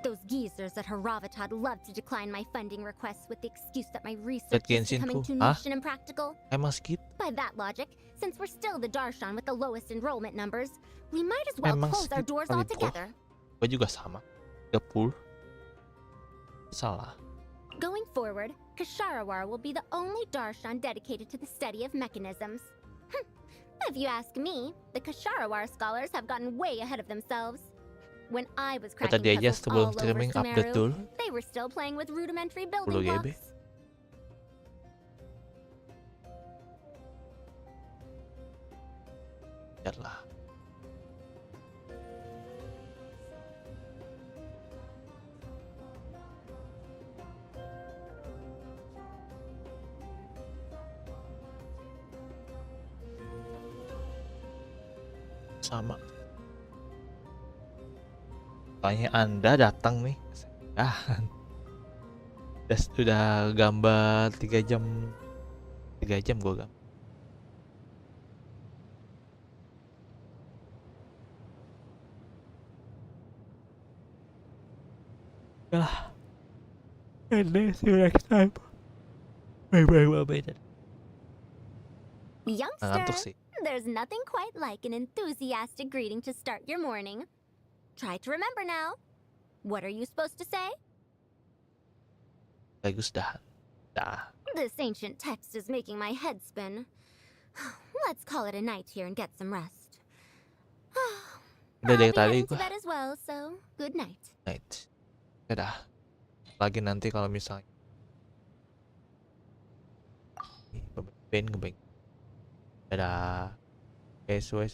Those geezers at Haravatat love to decline my funding requests with the excuse that my research is Genshin becoming ku. too Hah? niche and impractical. Emang segitu? By that logic, since we're still the Darshan with the lowest enrollment numbers, we might as well Emang close our segitu doors kali, bro. altogether. Gue juga sama. 30. Salah. Going forward, Kasharawar will be the only Darshan dedicated to the study of mechanisms. If you ask me, the Kasharawar scholars have gotten way ahead of themselves. When I was Kata cracking dia aja puzzles sebelum all over streaming update dulu. Sumeru, they were still playing with rudimentary 10 building GB. blocks. Lihatlah. Sama. Kayaknya Anda datang nih. Udah gambar 3 jam. 3 jam gua gambar. Yalah. And see you next time. Bye. Ngantuk Youngster, sih. there's nothing quite like an enthusiastic greeting to start your morning. Try to remember now. What are you supposed to say? Bagus dah. Dah. This ancient text is making my head spin. Let's call it a night here and get some rest. Udah I'll dari be tadi heading to gua. bed as well, so good night. Night. Udah. Lagi nanti kalau misalnya ngebank Dadah. Suwe.